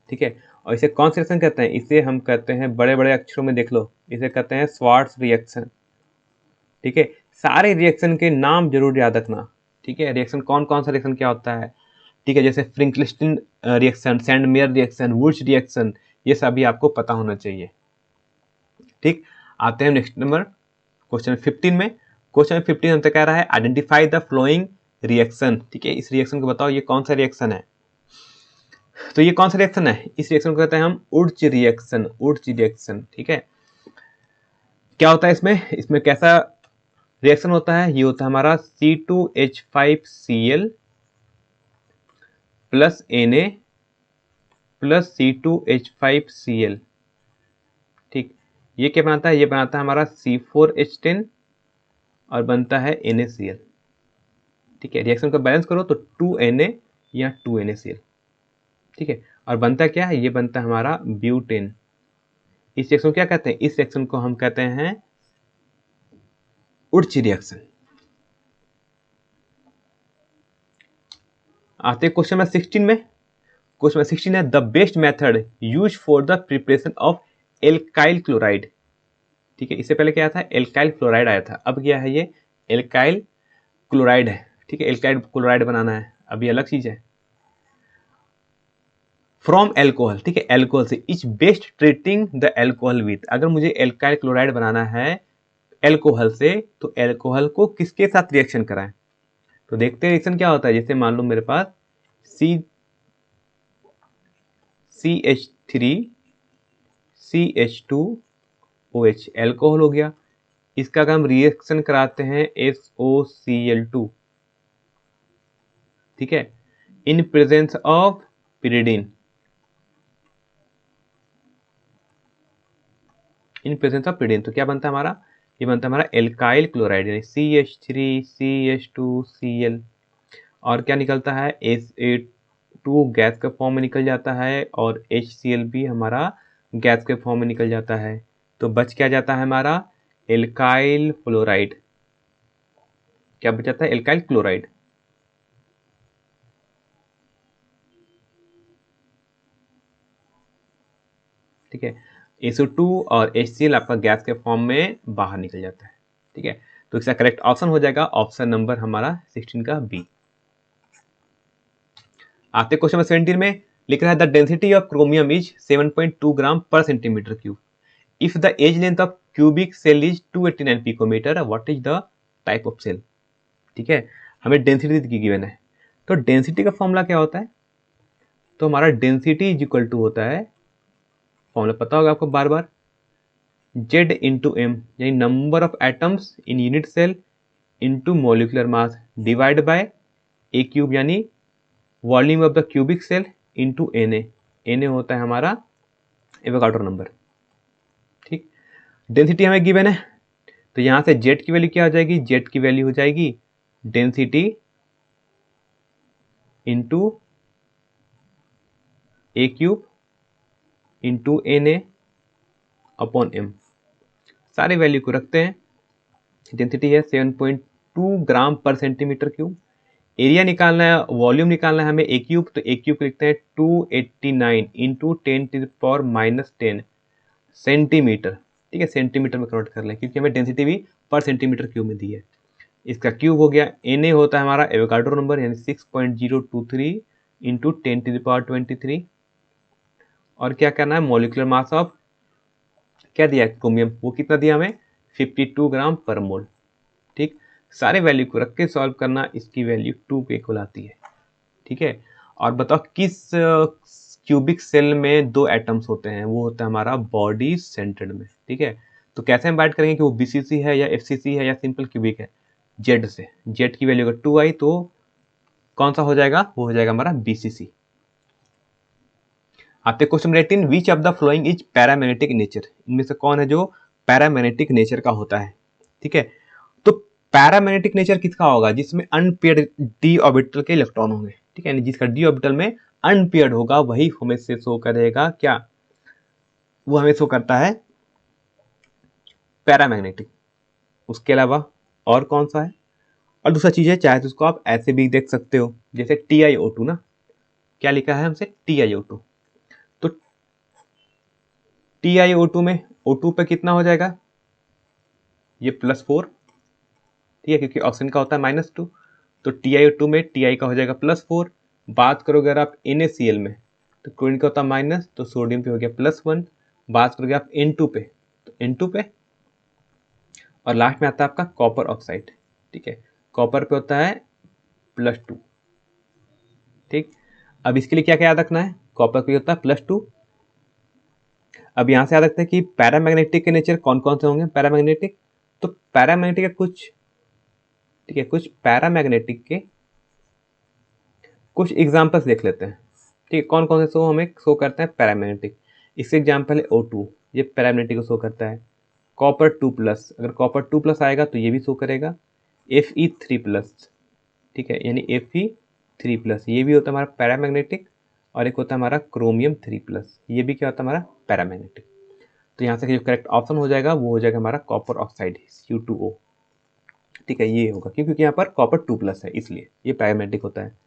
ठीक है, और इसे कौन सा रिएक्शन कहते हैं? इसे हम कहते हैं, बड़े बड़े अक्षरों में देख लो, इसे कहते हैं स्वार्ट्स रिएक्शन। ठीक है, सारे रिएक्शन के नाम जरूर याद रखना। ठीक है, रिएक्शन कौन कौन सा रिएक्शन क्या होता है? ठीक है, जैसे फ्रिंकलिस्टन रिएक्शन, सैंडमेयर रिएक्शन, वुर्च रिएक्शन, ये सभी आपको पता होना चाहिए। ठीक, आते हैं नेक्स्ट नंबर क्वेश्चन 15 में। क्वेश्चन 15 हमसे कह रहा है आइडेंटिफाई द फ्लोइंग रिएक्शन। ठीक है, इस रिएक्शन को बताओ ये कौन सा रिएक्शन है? तो ये कौन सा रिएक्शन है? इस रिएक्शन को कहते हैं हम उर्च रिएक्शन। उर्च रिएक्शन, ठीक है। क्या होता है इसमें? इसमें कैसा रिएक्शन होता है? ये होता है हमारा C2H5Cl plus Na plus C2H5Cl। ठीक, ये क्या बनाता है? ये बनाता है हमारा C4H10 और बनता है NaCl। ठीक है, रिएक्शन को बैलेंस करो तो 2Na या 2NaCl। ठीक है, और बनता क्या है? ये बनता है हमारा ब्यूटेन। इस रिएक्शन को क्या कहते हैं? इस रिएक्शन को हम कहते हैं उर्च रिएक्शन। आते हैं क्वेश्चन नंबर 16 में। क्वेश्चन नंबर 16 है the best method use for the preparation of alkyl chloride. ठीक है, इससे पहले क्या था? एल्काइल फ्लोराइड आया था, अब क्या है? ये एल्काइल क्लोराइड है। ठीक है, एल्काइल क्लोराइड बनाना है, अभी अलग चीज है। फ्रॉम एल्कोहल, ठीक है, एल्कोहल से। Is best treating the alcohol with, अगर मुझे एल्काइल क्लोराइड बनाना है एल्कोहल से, तो एल्कोहल को किसके साथ रिएक्शन कराएं? तो देखते हैं रिएक्शन क्या होता है। जैसे मान लो मेरे पास CH3 CH2OH एल्कोहल हो गया। इसका हम रिएक्शन कराते हैं SOCl2, ठीक है, in presence of pyridine. In presence of pyridine तो क्या बनता है हमारा? ये बनता है हमारा एल्काइल क्लोराइड, यानी CH3 CH2Cl। और क्या निकलता है? SA2 गैस के फॉर्म में निकल जाता है, और HCl भी हमारा गैस के फॉर्म में निकल जाता है। तो बच क्या जाता है हमारा? Alkyl fluoride. क्या बच जाता है? Alkyl chloride. ठीक है, SO2 और HCl आपका गैस के फॉर्म में बाहर निकल जाता है। ठीक है, तो इसका करेक्ट ऑप्शन हो जाएगा ऑप्शन नंबर हमारा 16 का बी। आते क्वेश्चन नंबर 17 में। लिख रहा है the density of chromium is 7.2 gram per centimetre cube. If the edge length of cubic cell is 289 picometre, what is the type of cell? ठीक है, हमें डेंसिटी गिवन है। तो डेंसिटी का फॉर्मूला क्या होता है? तो हमारा डेंसिटी इज इक्वल टू होता है, फॉर्मूला पता होगा आपको बार बार, Z इंटू एम, यानी number of atoms in unit cell into molecular mass divide by A cube, यानी volume of the cubic cell into Na। Na होता है हमारा एवोगाड्रो नंबर। ठीक, डेंसिटी हमें गिवन है, तो यहां से Z की वैल्यू क्या हो जाएगी? Z की वैल्यू हो जाएगी density into A cube into Na upon m। सारे वैल्यू को रखते हैं। डेंसिटी है 7.2 gram per centimetre cube. Area निकालना है, वॉल्यूम निकालना है हमें ए क्यूब, तो ए क्यूब लिखते हैं 289 इंटू 10⁻⁻10 सेंटीमीटर। ठीक है, सेंटीमीटर में कन्वर्ट कर लें, क्योंकि हमें डेंसिटी भी पर सेंटीमीटर क्यूब में दी है। इसका क्यूब हो गया। Na होता है हमारा एवोगाड्रो नंबर, यानी 6.023 इंटू 10⁻23। और क्या करना है? मोलिकुलर मास ऑफ क्या दिया है? क्रोमियम, वो कितना दिया हमें? 52 ग्राम पर मोल। ठीक, सारे वैल्यू को रख के सॉल्व करना, इसकी वैल्यू 2 के इक्वल आती है। ठीक है, और बताओ किस क्यूबिक सेल में 2 एटम्स होते हैं? वो होता है हमारा बॉडी सेंटर्ड में। ठीक है, तो कैसे हम बाइट करेंगे कि वो BCC है या FCC है या सिंपल क्यूबिक है? Z से। Z की वैल्यू अगर 2 आई तो कौन सा हो जाएगा? वो हो जाएगा हमारा BCC। आते question 18, which of the following is paramagnetic nature? इनमें से कौन है जो पैरामैग्नेटिक नेचर का होता है? ठीक है, तो पैरामैग्नेटिक नेचर किसका होगा? जिसमें अनपेयर्ड डी ऑर्बिटल के इलेक्ट्रॉन होंगे। ठीक है, जिसका डी ऑर्बिटल में अनपेयर्ड होगा वही हमें से शो करेगा क्या? वो हमें शो करता है पैरामैग्नेटिक। उसके अलावा और कौन सा है? और दूसरा चीज है, चाहे तो उसको आप ऐसे भी देख सकते हो, जैसे TiO2 ना, क्या लिखा है हमसे? TiO2। तो TiO2 में O2 पे कितना हो जाएगा? ये +4। ठीक है, क्योंकि ऑक्सीजन का होता है -2, तो TiO2 में Ti का हो जाएगा +4। बात करोगे अगर आप NaCl में, तो क्लोरीन का होता है माइनस, तो सोडियम पे हो गया +1। बात करोगे आप N2 पे, तो N2 पे, और लास्ट में आता है आपका कॉपर ऑक्साइड। ठीक है, कॉपर पे होता है +2। ठीक, अब इसके लिए क्या क्या याद रखना है? कॉपर पे होता है +2। अब यहाँ से याद रखते हैं कि पैरामैग्नेटिक के नेचर कौन कौन से होंगे पैरामैग्नेटिक। तो पैरामैग्नेटिक के कुछ, ठीक है, कुछ पैरामैग्नेटिक के कुछ एग्जांपल्स देख लेते हैं। ठीक है, कौन कौन से शो हमें शो करते हैं पैरामैग्नेटिक। इसके एग्जांपल है O2, ये पैरामैग्नेटिक को शो करता है। कॉपर 2+, अगर कॉपर 2+ आएगा तो ये भी शो करेगा। Fe3+, ठीक है, यानी Fe3+, ये भी होता है हमारा पैरामैग्नेटिक। और एक होता है हमारा क्रोमियम 3+, ये भी क्या होता है हमारा पैरामैग्नेटिक। तो यहाँ से जो करेक्ट ऑप्शन हो जाएगा वो हो जाएगा हमारा कॉपर ऑक्साइड Cu2O। ठीक है, ये होगा क्योंकि यहाँ पर कॉपर 2+ है इसलिए ये पैरामेग्नेटिक होता है।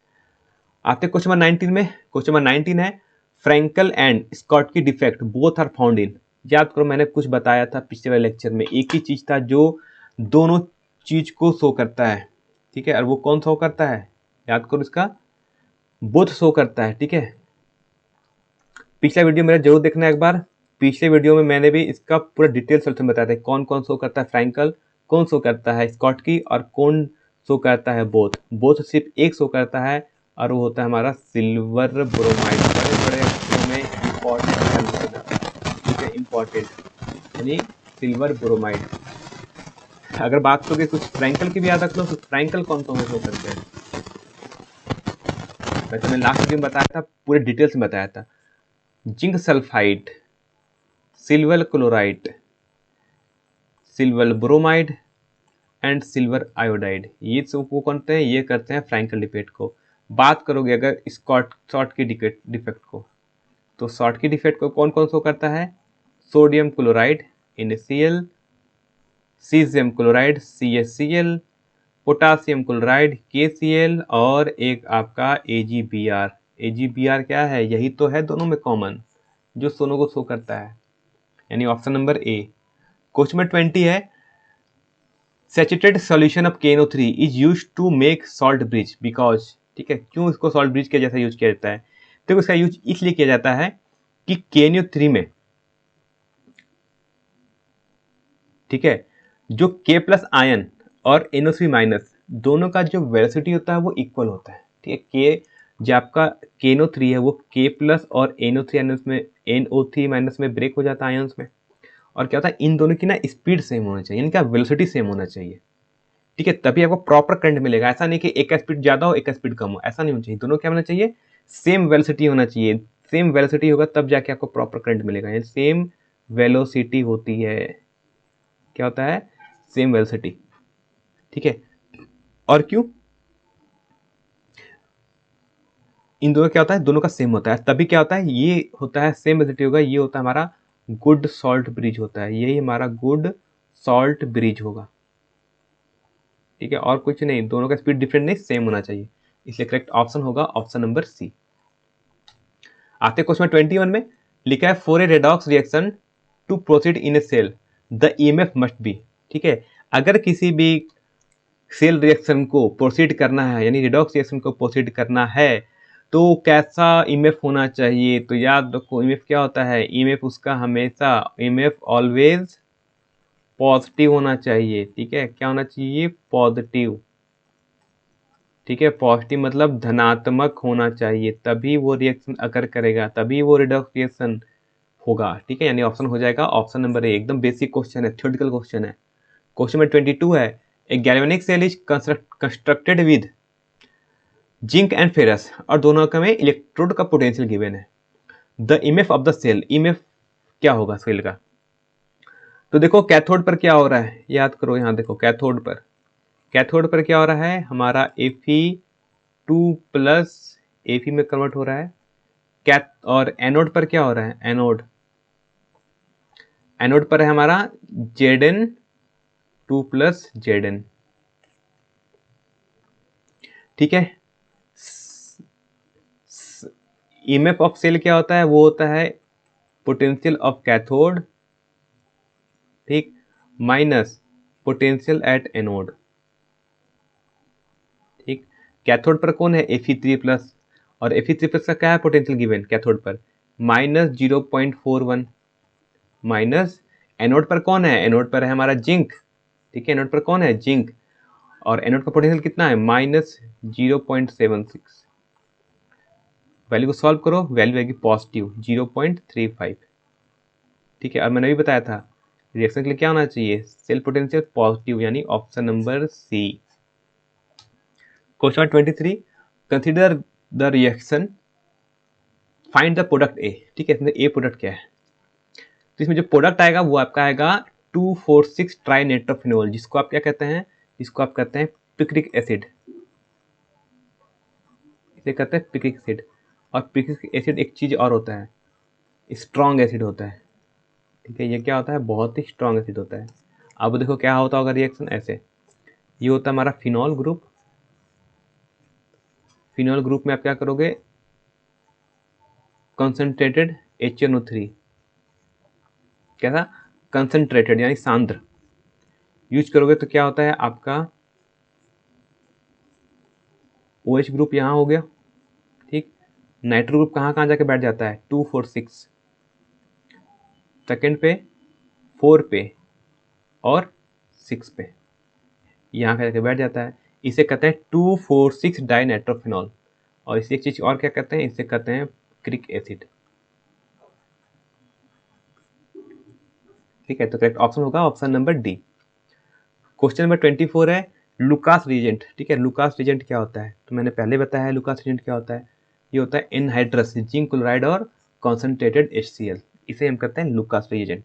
आते क्वेश्चन नंबर 19 में। क्वेश्चन नंबर 19 है फ्रैंकल एंड स्कॉट की defect both are found in. याद करो मैंने कुछ बताया था पिछले वाले लेक्चर में, एक ही चीज था जो दोनों चीज को शो करता है। ठीक है, और वो कौन शो करता है, याद करो इसका, बोथ शो करता है। ठीक है, पिछला वीडियो मेरा जरूर देखना एक बार। पिछले वीडियो में मैंने भी इसका पूरा डिटेल सोल्यूशन बताया था, कौन कौन शो करता है फ्रैंकल, कौन शो करता है स्कॉट की, और कौन शो करता है बोथ। बोथ सिर्फ एक शो करता है और वो होता है हमारा सिल्वर ब्रोमाइड। बड़े बड़े अक्षरों में इम्पोर्टेंट, ठीक है, इम्पोर्टेंट यानी सिल्वर ब्रोमाइड। अगर बात करोगे कुछ फ्रैंकल की भी याद रख लो, तो फ्रैंकल कौन कौन शो करते हैं, वैसे मैंने लास्ट वीडियो में बताया था, पूरे डिटेल्स में बताया था। Zinc sulphide, silver chloride, silver bromide and silver iodide, ये सब वो करते हैं, ये करते हैं फ्रैंकल डिफेक्ट को। बात करोगे अगर शॉर्ट की डिफेक्ट को, तो शॉर्ट की डिफेक्ट को कौन कौन शो करता है, sodium chloride NaCl, caesium chloride CaCl, potassium chloride KCl, और एक आपका AgBr। AgBr क्या है, यही तो है दोनों में कॉमन जो दोनों को शो करता है, यानी option number A. Question number 20 है saturated solution of KNO3 is used to make salt bridge because. ठीक है, क्यों इसको सॉल्ट ब्रिज के जैसा यूज किया जाता है, तो इसका यूज इसलिए किया जाता है कि KNO3 में, ठीक है, जो K+ आयन और NO3- दोनों का जो वेलोसिटी होता है वो इक्वल होता है। ठीक है, जो आपका KNO3 है वो K+ और NO3- में ब्रेक हो जाता है आयन्स में, और क्या होता है इन दोनों की ना स्पीड सेम होना चाहिए, इनका वेलोसिटी सेम होना चाहिए। ठीक है, तभी आपको प्रॉपर करंट मिलेगा। ऐसा नहीं कि एक का स्पीड ज्यादा हो एक का स्पीड कम हो, ऐसा नहीं होना चाहिए, दोनों क्या होना चाहिए, सेम वेलोसिटी होना चाहिए। सेम वेलोसिटी होगा तब जाके आपको प्रॉपर करंट मिलेगा, यानी सेम वेलोसिटी होती है, क्या होता है, सेम वेलोसिटी। ठीक है, और क्यों, इन दोनों क्या होता है, दोनों का सेम होता है, तभी क्या होता है, ये होता है सेम वेलोसिटी होगा, ये होता है हमारा गुड सॉल्ट ब्रिज होता है, यही हमारा गुड सॉल्ट ब्रिज होगा। ठीक है, और कुछ नहीं, दोनों का स्पीड डिफरेंट नहीं, सेम होना चाहिए, इसलिए करेक्ट ऑप्शन होगा ऑप्शन नंबर सी। आते क्वेश्चन 21 में लिखा है for a redox reaction to proceed in a cell the EMF must be. ठीक है, अगर किसी भी सेल रिएक्शन को प्रोसीड करना है, यानी रिडॉक्स रिएक्शन को प्रोसीड करना है, तो कैसा EMF होना चाहिए, तो याद रखो EMF क्या होता है, EMF उसका हमेशा, EMF ऑलवेज पॉजिटिव होना चाहिए। ठीक है, क्या होना चाहिए, पॉजिटिव। ठीक है, पॉजिटिव मतलब धनात्मक होना चाहिए, तभी वो रिएक्शन अकर करेगा, तभी वो रिडॉक्स रिएक्शन होगा। ठीक है, यानी ऑप्शन हो जाएगा ऑप्शन नंबर ए। एकदम बेसिक क्वेश्चन है, थ्योरेटिकल क्वेश्चन है। क्वेश्चन नंबर 22 है a galvanic cell is constructed with zinc and ferrous, और दोनों का में इलेक्ट्रोड का पोटेंशियल गिवन है। The EMF of the cell, EMF क्या होगा सेल का, तो देखो कैथोड पर क्या हो रहा है, याद करो, यहाँ देखो कैथोड पर क्या हो रहा है, हमारा Fe2+ Fe में कन्वर्ट हो रहा है। कैथ और एनोड पर क्या हो रहा है, एनोड पर है हमारा Zn2+ Zn। ठीक है, EMF ऑफ सेल क्या होता है, वो होता है पोटेंशियल ऑफ कैथोड, ठीक, माइनस पोटेंशियल एट एनोड। ठीक, कैथोड पर कौन है, Fe3+, और Fe3+ का क्या है पोटेंशियल गिवन कैथोड पर, -0.41, माइनस एनोड पर कौन है, एनोड पर है हमारा जिंक। ठीक है, एनोड पर कौन है, जिंक, और एनोड का पोटेंशियल कितना है, -0.76। वैल्यू को सॉल्व करो, वैल्यू आएगी पॉजिटिव 0.35। ठीक है, और मैंने भी बताया था रिएक्शन के लिए क्या होना चाहिए, सेल पोटेंशियल पॉजिटिव, यानी option number C. Question 23 consider the reaction find the product A. ठीक है, इसमें ए प्रोडक्ट क्या है, तो इसमें जो प्रोडक्ट आएगा वो आपका आएगा 2,4,6 ट्राइनेट्रोफिनोल, जिसको आप क्या कहते हैं, जिसको आप कहते हैं पिक्रिक एसिड, इसे कहते हैं पिक्रिक एसिड। और पिक्रिक एसिड एक चीज और होता है, स्ट्रॉन्ग एसिड होता है। ठीक है, ये क्या होता है, बहुत ही स्ट्रॉन्ग एसिड होता है। अब देखो क्या होता होगा रिएक्शन ऐसे, ये होता है हमारा फिनॉल ग्रुप। फिनॉल ग्रुप में आप क्या करोगे, कंसंट्रेटेड HNO3, कैसा, कंसंट्रेटेड यानी सांद्र यूज करोगे तो क्या होता है आपका OH ग्रुप यहाँ हो गया। ठीक, नाइट्रो ग्रुप कहाँ कहाँ जाके बैठ जाता है, 2 4 6, सेकेंड पे, 4 पे और 6 पे, यहाँ जाके बैठ जाता है। इसे कहते हैं 2,4,6 डाइनाइट्रोफिनॉल। और इसे एक चीज और क्या कहते हैं, इसे कहते हैं क्रिक एसिड। ठीक है, तो करेक्ट ऑप्शन होगा option number D. Question number 24 है लुकास रिएजेंट। ठीक है, लुकास रिएजेंट क्या होता है, तो मैंने पहले बताया है लुकास रिएजेंट क्या होता है। ये होता है एनहाइड्रस जिंक क्लोराइड और कॉन्सेंट्रेटेड HCl, इसे हम कहते हैं लुकास रिएजेंट।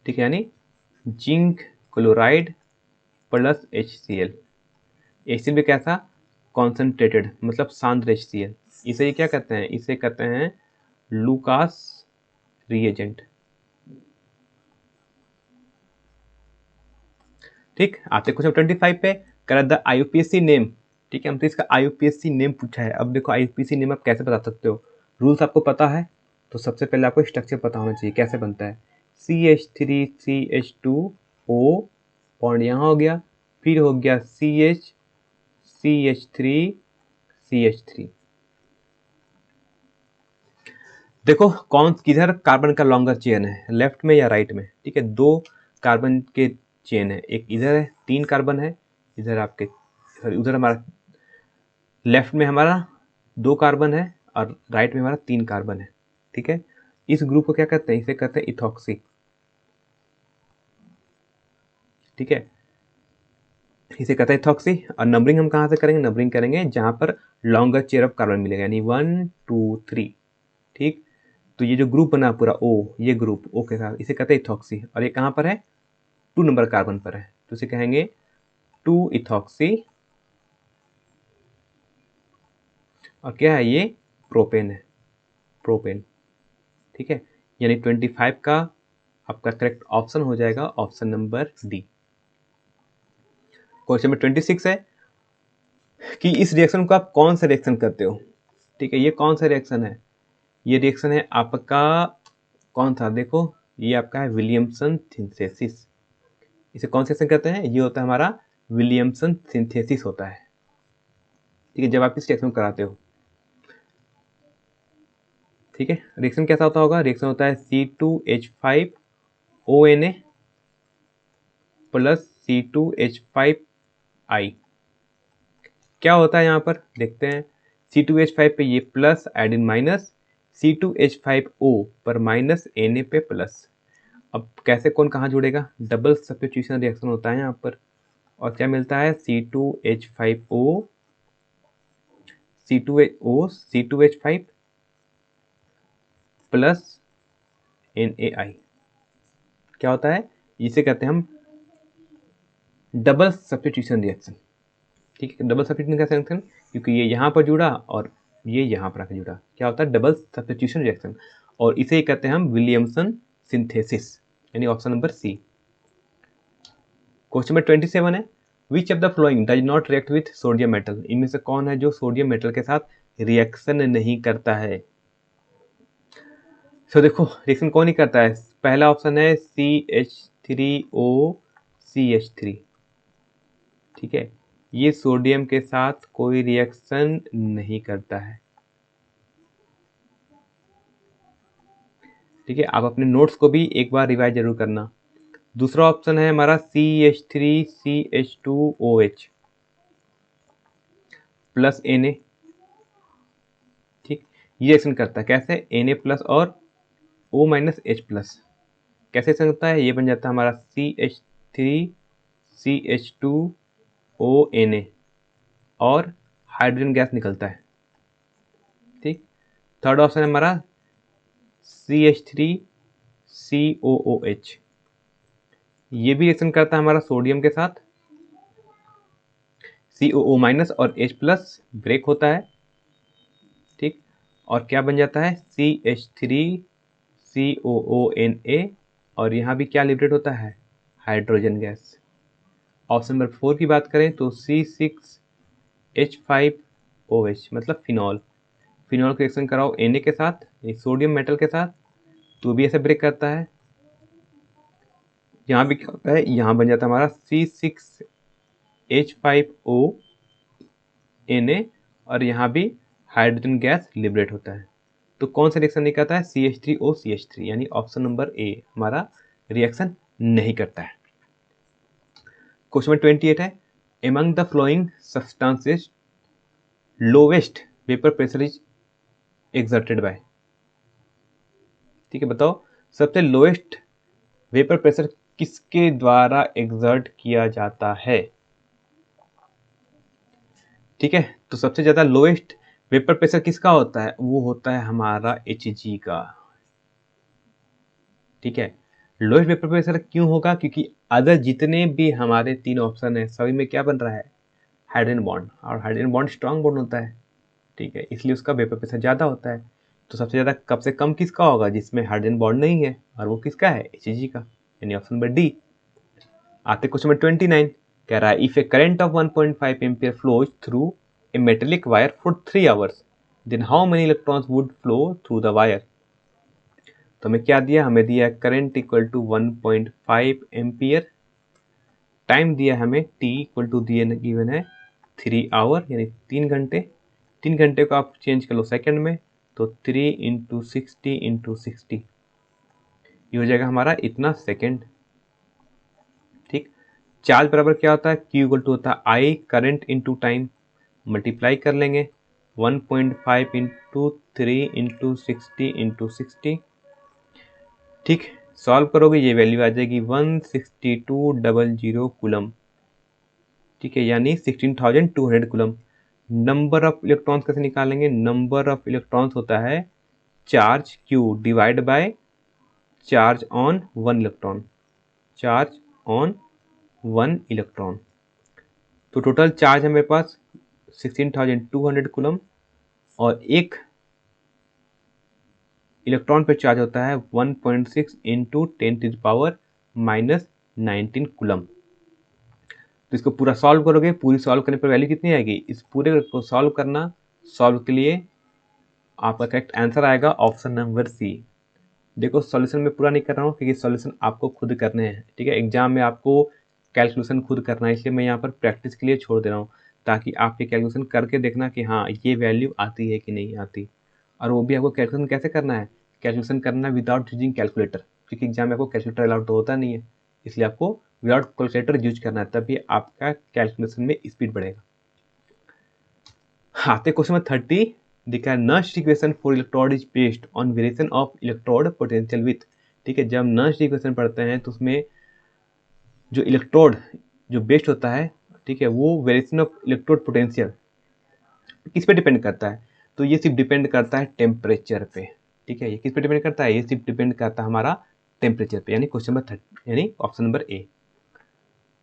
ठीक है, यानी zinc chloride plus HCl। HCl भी कैसा, कॉन्सेंट्रेटेड मतलब सांद्र HCl। इसे ये क्या कहते हैं, इसे कहते हैं लुकास रिएजेंट। ठीक, आते क्वेश्चन 25 पे, कर द IUPAC नेम। ठीक है, हमसे इसका IUPAC नेम पूछा है। अब देखो IUPAC नेम आप कैसे बता सकते हो, रूल्स आपको पता है, तो सबसे पहले आपको स्ट्रक्चर पता होना चाहिए कैसे बनता है। CH3CH2O बॉन्ड यहाँ हो गया, फिर हो गया CH3CH3। देखो कौन किधर कार्बन का लॉन्गर चेन है, लेफ्ट में या राइट में। ठीक है, दो कार्बन के चेन है, एक इधर है 3 कार्बन है, इधर आपके सॉरी उधर हमारा लेफ्ट में हमारा 2 कार्बन है और राइट में हमारा 3 कार्बन है। ठीक है, इस ग्रुप को क्या कहते हैं, इसे कहते हैं इथॉक्सी। ठीक है, इसे कहते हैं इथॉक्सी। और नंबरिंग हम कहाँ से करेंगे, नंबरिंग करेंगे जहां पर लॉन्गर चेयर ऑफ कार्बन मिलेगा, यानी 1 2 3। ठीक, तो ये जो ग्रुप बना पूरा O, ये ग्रुप O के साथ, इसे कहते हैं इथॉक्सी। और ये कहाँ पर है, 2 नंबर कार्बन पर है, तो इसे कहेंगे 2 इथॉक्सी। और क्या है ये, प्रोपेन है, प्रोपेन। ठीक है, यानी 25 का आपका करेक्ट ऑप्शन हो जाएगा option number D. Question number 26 है कि इस रिएक्शन को आप कौन सा रिएक्शन करते हो। ठीक है, ये कौन सा रिएक्शन है, ये रिएक्शन है आपका कौन था, देखो ये आपका है विलियमसन सिंथेसिस। इसे कौन सा रिएक्शन कहते हैं, ये होता है हमारा विलियमसन सिंथेसिस होता है। ठीक है, जब आप इस रिएक्शन को कराते हो। ठीक है, रिएक्शन कैसा होता होगा, रिएक्शन होता है C2H5ONA प्लस C2H5I। क्या होता है यहाँ पर देखते हैं, C2H5 पे ये प्लस एडिन माइनस, C2H5O पर माइनस Na पे प्लस। अब कैसे कौन कहाँ जुड़ेगा, डबल सब्स्टिट्यूशन रिएक्शन होता है यहाँ पर। और क्या मिलता है, C2H5O C2H5 प्लस NaI। क्या होता है, इसे कहते हैं हम डबल सब्स्टिट्यूशन रिएक्शन। ठीक है, डबल सब्स्टिट्यूशन कैसे रिएक्शन, क्योंकि ये यहाँ पर जुड़ा और ये यहाँ पर आकर जुड़ा, क्या होता है डबल सब्स्टिट्यूशन रिएक्शन। और इसे कहते हैं हम विलियमसन सिंथेसिस, यानी option number C. Question number 27 है which of the following does not react with sodium metal. इनमें से कौन है जो सोडियम मेटल के साथ रिएक्शन नहीं करता है। तो देखो रिएक्शन कौन नहीं करता है, पहला ऑप्शन है CH3OCH3। ठीक है, ये सोडियम के साथ कोई रिएक्शन नहीं करता है। ठीक है, आप अपने नोट्स को भी एक बार रिवाइज जरूर करना। दूसरा ऑप्शन है हमारा CH3CH2OH प्लस Na। ठीक, ये रिएक्शन करता है कैसे, Na प्लस और O माइनस H प्लस, कैसे रिएक्शन करता है, ये बन जाता है हमारा CH3CH2ONA और हाइड्रोजन गैस निकलता है। ठीक, थर्ड ऑप्शन है हमारा CH3COOH, ये भी रिएक्शन करता है हमारा सोडियम के साथ, COO माइनस और H प्लस ब्रेक होता है। ठीक, और क्या बन जाता है CH3 COONA, और यहाँ भी क्या लिबरेट होता है, हाइड्रोजन गैस। ऑप्शन नंबर 4 की बात करें तो C6H5OH मतलब फिनॉल। फिनॉल का रिएक्शन कराओ Na के साथ, सोडियम मेटल के साथ, तो भी ऐसे ब्रेक करता है। यहाँ भी क्या होता है, यहाँ बन जाता है हमारा C6H5ONa, और यहाँ भी हाइड्रोजन गैस लिबरेट होता है। तो कौन सा रिएक्शन नहीं करता है, CH3OCH3, यानी ऑप्शन नंबर ए हमारा रिएक्शन नहीं करता है। क्वेश्चन नंबर 28 है, among the flowing substances lowest vapour pressure is exerted by. ठीक है, बताओ सबसे लोएस्ट वेपर प्रेशर किसके द्वारा एक्सर्ट किया जाता है। ठीक है, तो सबसे ज्यादा लोएस्ट वेपर प्रेशर किसका होता है, वो होता है हमारा Hg का। ठीक है, लोएस्ट वेपर प्रेशर क्यों होगा, क्योंकि अदर जितने भी हमारे 3 ऑप्शन है सभी में क्या बन रहा है, हाइड्रोजन बॉन्ड, और हाइड्रोजन बॉन्ड स्ट्रांग बॉन्ड होता है। ठीक है, इसलिए उसका वेपर प्रेशर ज़्यादा होता है। तो सबसे ज़्यादा कम से कम किसका होगा, जिसमें हाइड्रोजन बॉन्ड नहीं है, और वो किसका है, Hg का, यानी ऑप्शन नंबर डी। आते क्वेश्चन नंबर 29, कह रहा है if a current of 1.5 ampere flows through a metallic wire for 3 hours then how many electrons would flow through the wire. तो हमें क्या दिया, हमें दिया current equal to 1.5 ampere, time दिया हमें t इक्वल टू दिए गिवन है 3 आवर, यानी 3 घंटे। 3 घंटे को आप चेंज कर लो सेकंड में, तो 3 इंटू 60 ये हो जाएगा हमारा इतना सेकंड। ठीक, चार्ज बराबर क्या होता है, Q इक्वल टू होता है I current into time, multiply कर लेंगे 1.5 इंटू 3 इंटू 60। ठीक, सॉल्व करोगे ये वैल्यू आ जाएगी 16200 कूलम। ठीक है, यानी 16,200 कूलम। नंबर ऑफ इलेक्ट्रॉन्स कैसे निकालेंगे, नंबर ऑफ इलेक्ट्रॉन्स होता है charge Q divide by charge on 1 electron, charge on 1 electron. तो टोटल चार्ज है मेरे पास 16,200 कूलम, और एक इलेक्ट्रॉन पे चार्ज होता है 1.6 इंटू 10⁻⁻19 कूलम। तो इसको पूरा सॉल्व करोगे, पूरी सॉल्व करने पर वैल्यू कितनी आएगी, इस पूरे को सॉल्व करना, सॉल्व के लिए आपका करेक्ट आंसर आएगा ऑप्शन नंबर सी। देखो सॉल्यूशन में पूरा नहीं कर रहा हूँ क्योंकि सॉल्यूशन आपको खुद करने हैं। ठीक है, एग्जाम में आपको कैलकुलेशन खुद करना है, इसलिए मैं यहाँ पर प्रैक्टिस के लिए छोड़ दे रहा हूँ, ताकि आप ये कैलकुलेशन करके देखना कि हाँ ये वैल्यू आती है कि नहीं आती। और वो भी आपको कैलकुलेशन कैसे करना है, कैलकुलेशन करना विदाउट यूजिंग कैलकुलेटर, क्योंकि एग्जाम में आपको कैलकुलेटर अलाउड तो होता नहीं है, इसलिए आपको विदाउट कैलकुलेटर यूज करना है, तभी आपका कैलकुलेशन में स्पीड बढ़ेगा। आते क्वेश्चन नंबर 30, दिखा है Nernst equation for electrode is based on variation of electrode potential with. ठीक है, जब नर्स्ट इक्वेशन पढ़ते हैं तो उसमें जो इलेक्ट्रोड जो बेस्ड होता है, ठीक है, वो वेरिएशन ऑफ इलेक्ट्रोड पोटेंशियल किस पे डिपेंड करता है, तो ये सिर्फ डिपेंड करता है टेम्परेचर पे। ठीक है, ये किस पे डिपेंड करता है, ये सिर्फ डिपेंड करता है हमारा टेम्परेचर पे, यानी क्वेश्चन नंबर 30, यानी option number A.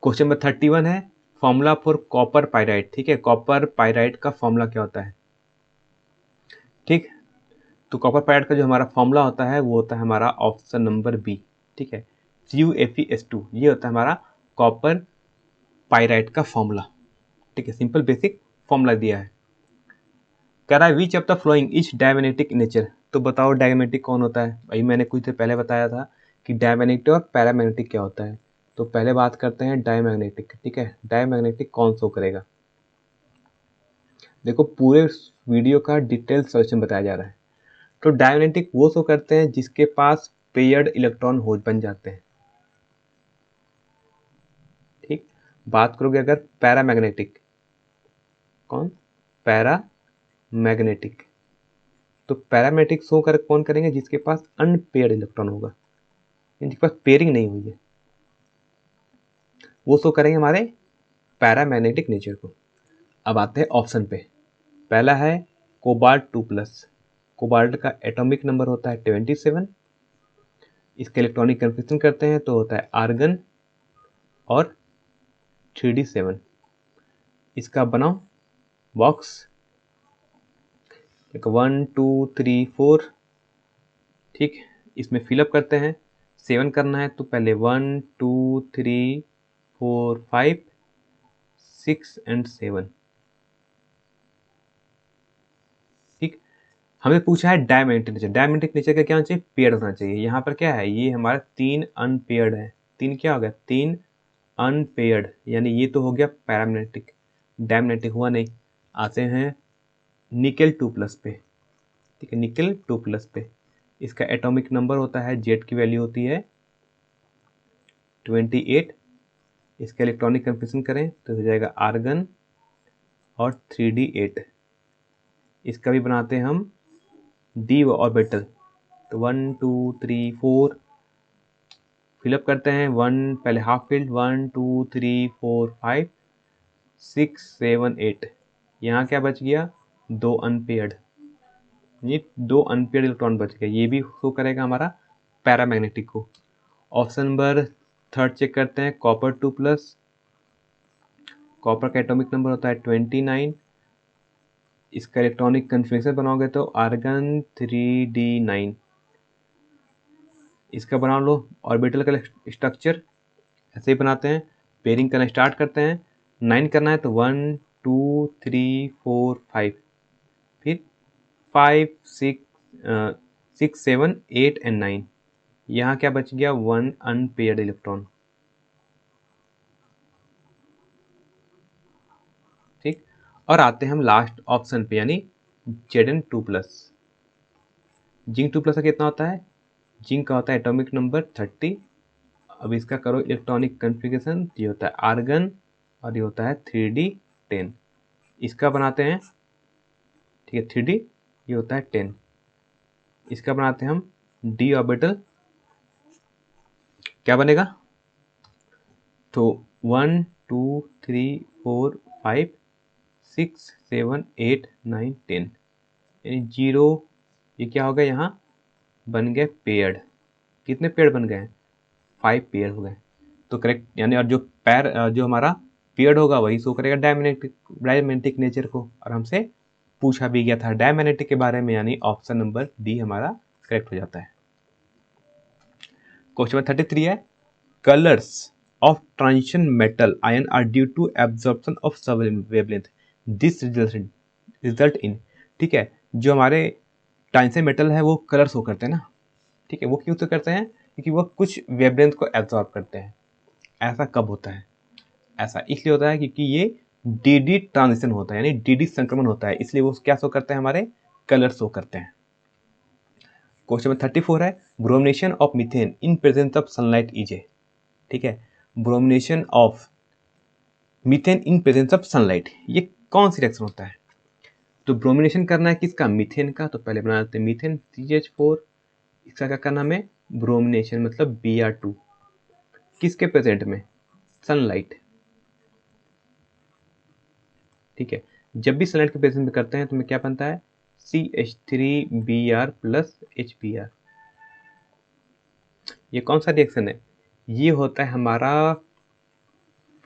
Question number 31 है फॉर्मूला फॉर कॉपर पाइराइट। ठीक है, कॉपर पाइराइट का फॉर्मूला क्या होता है। ठीक, तो कॉपर पाइराइट का जो हमारा फॉर्मूला होता है वो होता है हमारा ऑप्शन नंबर बी। ठीक है, CuFeS2, ये होता है हमारा कॉपर पाइराइट का फॉर्मूला। ठीक है, सिंपल बेसिक फॉर्मूला दिया है। कह रहा है which of the following is diamagnetic nature. तो बताओ डायमैग्नेटिक कौन होता है, भाई मैंने कुछ देर पहले बताया था कि डायमैग्नेटिक और पैरामैग्नेटिक क्या होता है। तो पहले बात करते हैं डायमैग्नेटिक। ठीक है, डायमैग्नेटिक कौन शो करेगा, देखो पूरे वीडियो का डिटेल सॉल्यूशन बताया जा रहा है। तो डायमैग्नेटिक वो शो करते हैं जिसके पास पेयर्ड इलेक्ट्रॉन हो बन जाते हैं। ठीक, बात करोगे अगर पैरामैग्नेटिक, कौन, पैरामैग्नेटिक, तो पैरामैग्नेटिक शो कर कौन करेंगे, जिसके पास अनपेयर्ड इलेक्ट्रॉन होगा, जिनके पास पेयरिंग नहीं हुई है, वो शो करेंगे हमारे पैरामैग्नेटिक नेचर को। अब आते हैं ऑप्शन पे। पहला है कोबाल्ट 2+। कोबाल्ट का एटॉमिक नंबर होता है 27। इसका इलेक्ट्रॉनिक कन्फिग्रेशन करते हैं तो होता है आर्गन और 3d7। इसका बनाओ बॉक्स, एक 1 2 3 4। ठीक, इसमें फिलअप करते हैं। 7 करना है तो पहले 1 2 3 4 5 6 एंड 7। ठीक, हमें पूछा है डायमेंट्रिक नेचर। डायमेंट्रिक नेचर का क्या होना चाहिए? पेयर्ड होना चाहिए। यहाँ पर क्या है, ये हमारा 3 अनपेयर्ड है। 3 क्या हो गया? 3 अनपेयर्ड, यानी ये तो हो गया पैरामैग्नेटिक। डायमैग्नेटिक हुआ नहीं। आते हैं निकेल 2+ पे। ठीक है, निकेल 2+ पे इसका एटॉमिक नंबर होता है, जेड की वैल्यू होती है 28। इसका इलेक्ट्रॉनिक कन्फिग्रेशन करें तो हो जाएगा आर्गन और 3d8। इसका भी बनाते हैं हम डी ऑर्बिटल। तो 1 2 3 4 फिलअप करते हैं। 1 पहले हाफ फील्ड, 1 2 3 4 5 6 7 8। यहाँ क्या बच गया? 2 अनपेयर्ड। ये 2 अनपेयर्ड इलेक्ट्रॉन बच गए। ये भी शो करेगा हमारा पैरामैग्नेटिक को। ऑप्शन नंबर 3 चेक करते हैं, कॉपर 2+। कॉपर का एटॉमिक नंबर होता है 29। इसका इलेक्ट्रॉनिक कन्फिग्रेशन बनाओगे तो आर्गन 3d9। इसका बना लो ऑर्बिटल का स्ट्रक्चर, ऐसे ही बनाते हैं। पेयरिंग करना स्टार्ट करते हैं। 9 करना है तो 1 2 3 4 5, फिर 5 6 7 8 एंड 9। यहाँ क्या बच गया? 1 अनपेयर्ड इलेक्ट्रॉन। ठीक, और आते हैं हम लास्ट ऑप्शन पे, यानी Zn2+। जिंक 2+ का कितना होता है? जिंक का होता है एटॉमिक नंबर 30। अब इसका करो इलेक्ट्रॉनिक कन्फिग्रेशन, ये होता है आर्गन और ये होता है 3d10। इसका बनाते हैं, ठीक है, 3d, ये होता है 10। इसका बनाते हैं हम डी ऑर्बिटल। क्या बनेगा? तो 1 2 3 4 5 6 7 8 9 10, यानी 0। ये क्या हो गया? यहाँ बन गए पेयर्ड। कितने पेयर बन गए? 5 पेयर हो गए। तो करेक्ट, यानी और जो जो हमारा पेयर्ड होगा वही शो करेगा डायमैग्नेटिक नेचर को। और हमसे पूछा भी गया था डायमैग्नेटिक के बारे में, यानी ऑप्शन नंबर डी हमारा करेक्ट हो जाता है। क्वेश्चन नंबर 33 है, colours of transition metal ion are due to absorption of सब wavelength. This result in, ठीक है, जो हमारे ट्रांजिशन मेटल है वो कलर शो करते हैं ना। ठीक है, वो क्यों तो करते हैं? क्योंकि वो कुछ वेवलेंथ को एब्जॉर्ब करते हैं। ऐसा कब होता है? ऐसा इसलिए होता है क्योंकि ये डी ट्रांजिशन होता है, यानी डी संक्रमण होता है, इसलिए वो क्या शो करते हैं? हमारे कलर शो करते हैं। क्वेश्चन नंबर 34 है, bromination of methane in presence of sunlight is a. ठीक है, bromination of methane in presence of sunlight, ये कौन सी रिएक्शन होता है? तो ब्रोमिनेशन करना है किसका? मीथेन का। तो पहले बना देते हैं मीथेन CH4। इसका क्या करना हमें? ब्रोमिनेशन, मतलब Br2। किसके प्रेजेंट में? सनलाइट। ठीक है, जब भी सनलाइट के प्रेजेंट में करते हैं तो हमें क्या बनता है? CH3Br + HBr। ये कौन सा रिएक्शन है? ये होता है हमारा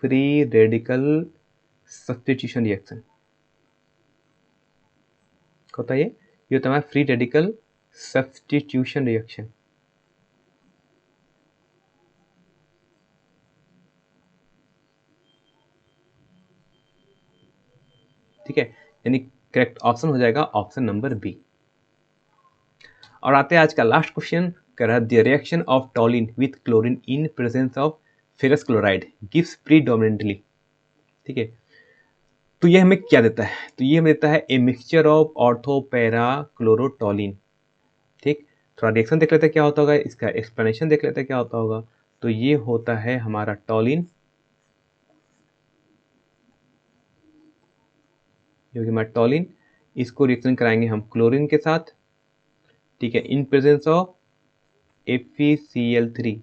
फ्री रेडिकल सब्स्टिट्यूशन रिएक्शन। होता है ये होता है हमारा फ्री रेडिकल सब्स्टिट्यूशन रिएक्शन। ठीक है, यानी करेक्ट ऑप्शन हो जाएगा ऑप्शन नंबर बी। और आते हैं आज का लास्ट क्वेश्चन, कह रहा है the reaction of टॉलिन with chlorine in presence of ferrous chloride gives predominantly. ठीक है, तो ये हमें क्या देता है? तो ये हमें देता है a mixture of ortho para chlorotoluene. ठीक, थोड़ा रिएक्शन देख लेते हैं क्या होता होगा, इसका एक्सप्लेनेशन देख लेते हैं क्या होता होगा। तो ये होता है हमारा टॉलिन, जो कि हमारा टॉलिन, इसको रिएक्शन कराएंगे हम क्लोरीन के साथ। ठीक है, इन प्रेजेंस ऑफ FeCl3।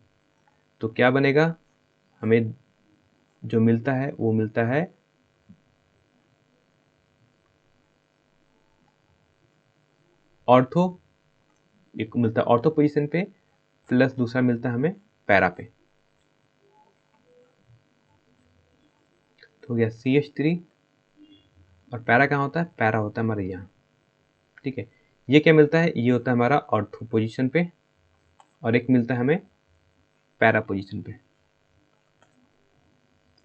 तो क्या बनेगा? हमें जो मिलता है वो मिलता है ऑर्थो, एक मिलता है ऑर्थो पोजीशन पे, प्लस दूसरा मिलता है हमें पैरा पे। तो हो गया CH3, और पैरा कहाँ होता है? पैरा होता है हमारे यहाँ। ठीक है, ये क्या मिलता है? ये होता है हमारा ऑर्थो पोजीशन पे, और एक मिलता है हमें पैरा पोजीशन पे।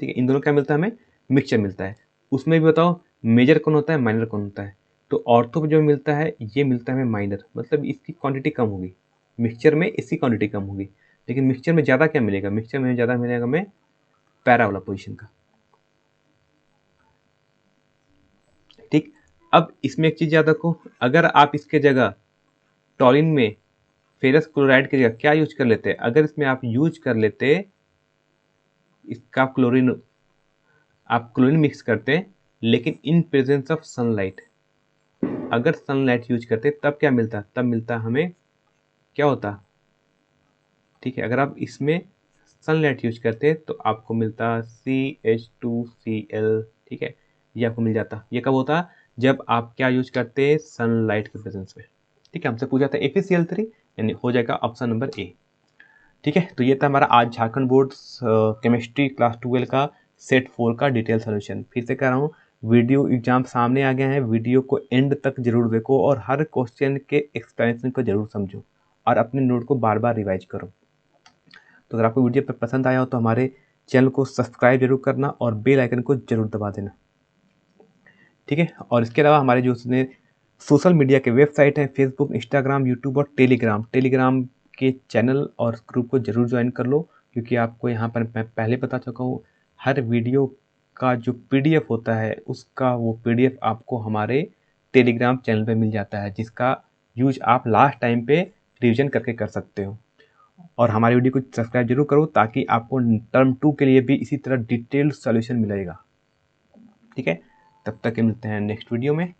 ठीक है, इन दोनों क्या मिलता है हमें, मिक्सचर मिलता है। उसमें भी बताओ मेजर कौन होता है, माइनर कौन होता है। तो ऑर्थो में जो मिलता है ये मिलता है हमें माइनर, मतलब इसकी क्वांटिटी कम होगी, मिक्सचर में इसकी क्वांटिटी कम होगी। लेकिन मिक्सचर में ज़्यादा क्या मिलेगा, मिक्सचर में ज़्यादा मिलेगा हमें पैरा वाला पोजीशन का। ठीक, अब इसमें एक चीज़ याद रखो, अगर आप इसके जगह टॉलिन में फेरस क्लोराइड की जगह क्या यूज कर लेते, अगर इसमें आप यूज कर लेते इसका क्लोरीन, आप क्लोरीन मिक्स करते लेकिन इन प्रेजेंस ऑफ सनलाइट, अगर सनलाइट यूज करते तब क्या मिलता, तब मिलता हमें क्या होता। ठीक है, अगर आप इसमें सनलाइट यूज करते तो आपको मिलता CH2Cl। ठीक है, ये आपको मिल जाता। ये कब होता, जब आप क्या यूज करते, सनलाइट के प्रेजेंस में। ठीक है, हमसे पूछा था FeCl3, यानी हो जाएगा ऑप्शन नंबर ए। ठीक है, तो ये था हमारा आज झारखंड बोर्ड केमिस्ट्री क्लास 12 का सेट 4 का डिटेल सोल्यूशन। फिर से कह रहा हूँ, वीडियो एग्जाम सामने आ गया है, वीडियो को एंड तक जरूर देखो और हर क्वेश्चन के एक्सप्लेनेशन को जरूर समझो और अपने नोट को बार बार रिवाइज करो। तो अगर आपको वीडियो पसंद आया हो तो हमारे चैनल को सब्सक्राइब जरूर करना और बेल आइकन को जरूर दबा देना। ठीक है, और इसके अलावा हमारे जो सोशल मीडिया के वेबसाइट हैं, फेसबुक, इंस्टाग्राम, यूट्यूब और टेलीग्राम के चैनल और ग्रुप को जरूर ज्वाइन कर लो, क्योंकि आपको यहाँ पर मैं पहले बता चुका हूँ, हर वीडियो का जो PDF होता है उसका वो PDF आपको हमारे टेलीग्राम चैनल पे मिल जाता है, जिसका यूज आप लास्ट टाइम पे रिविजन करके कर सकते हो। और हमारी वीडियो को सब्सक्राइब जरूर करो ताकि आपको टर्म 2 के लिए भी इसी तरह डिटेल्ड सॉल्यूशन मिलेगा। ठीक है, तब तक के मिलते हैं नेक्स्ट वीडियो में।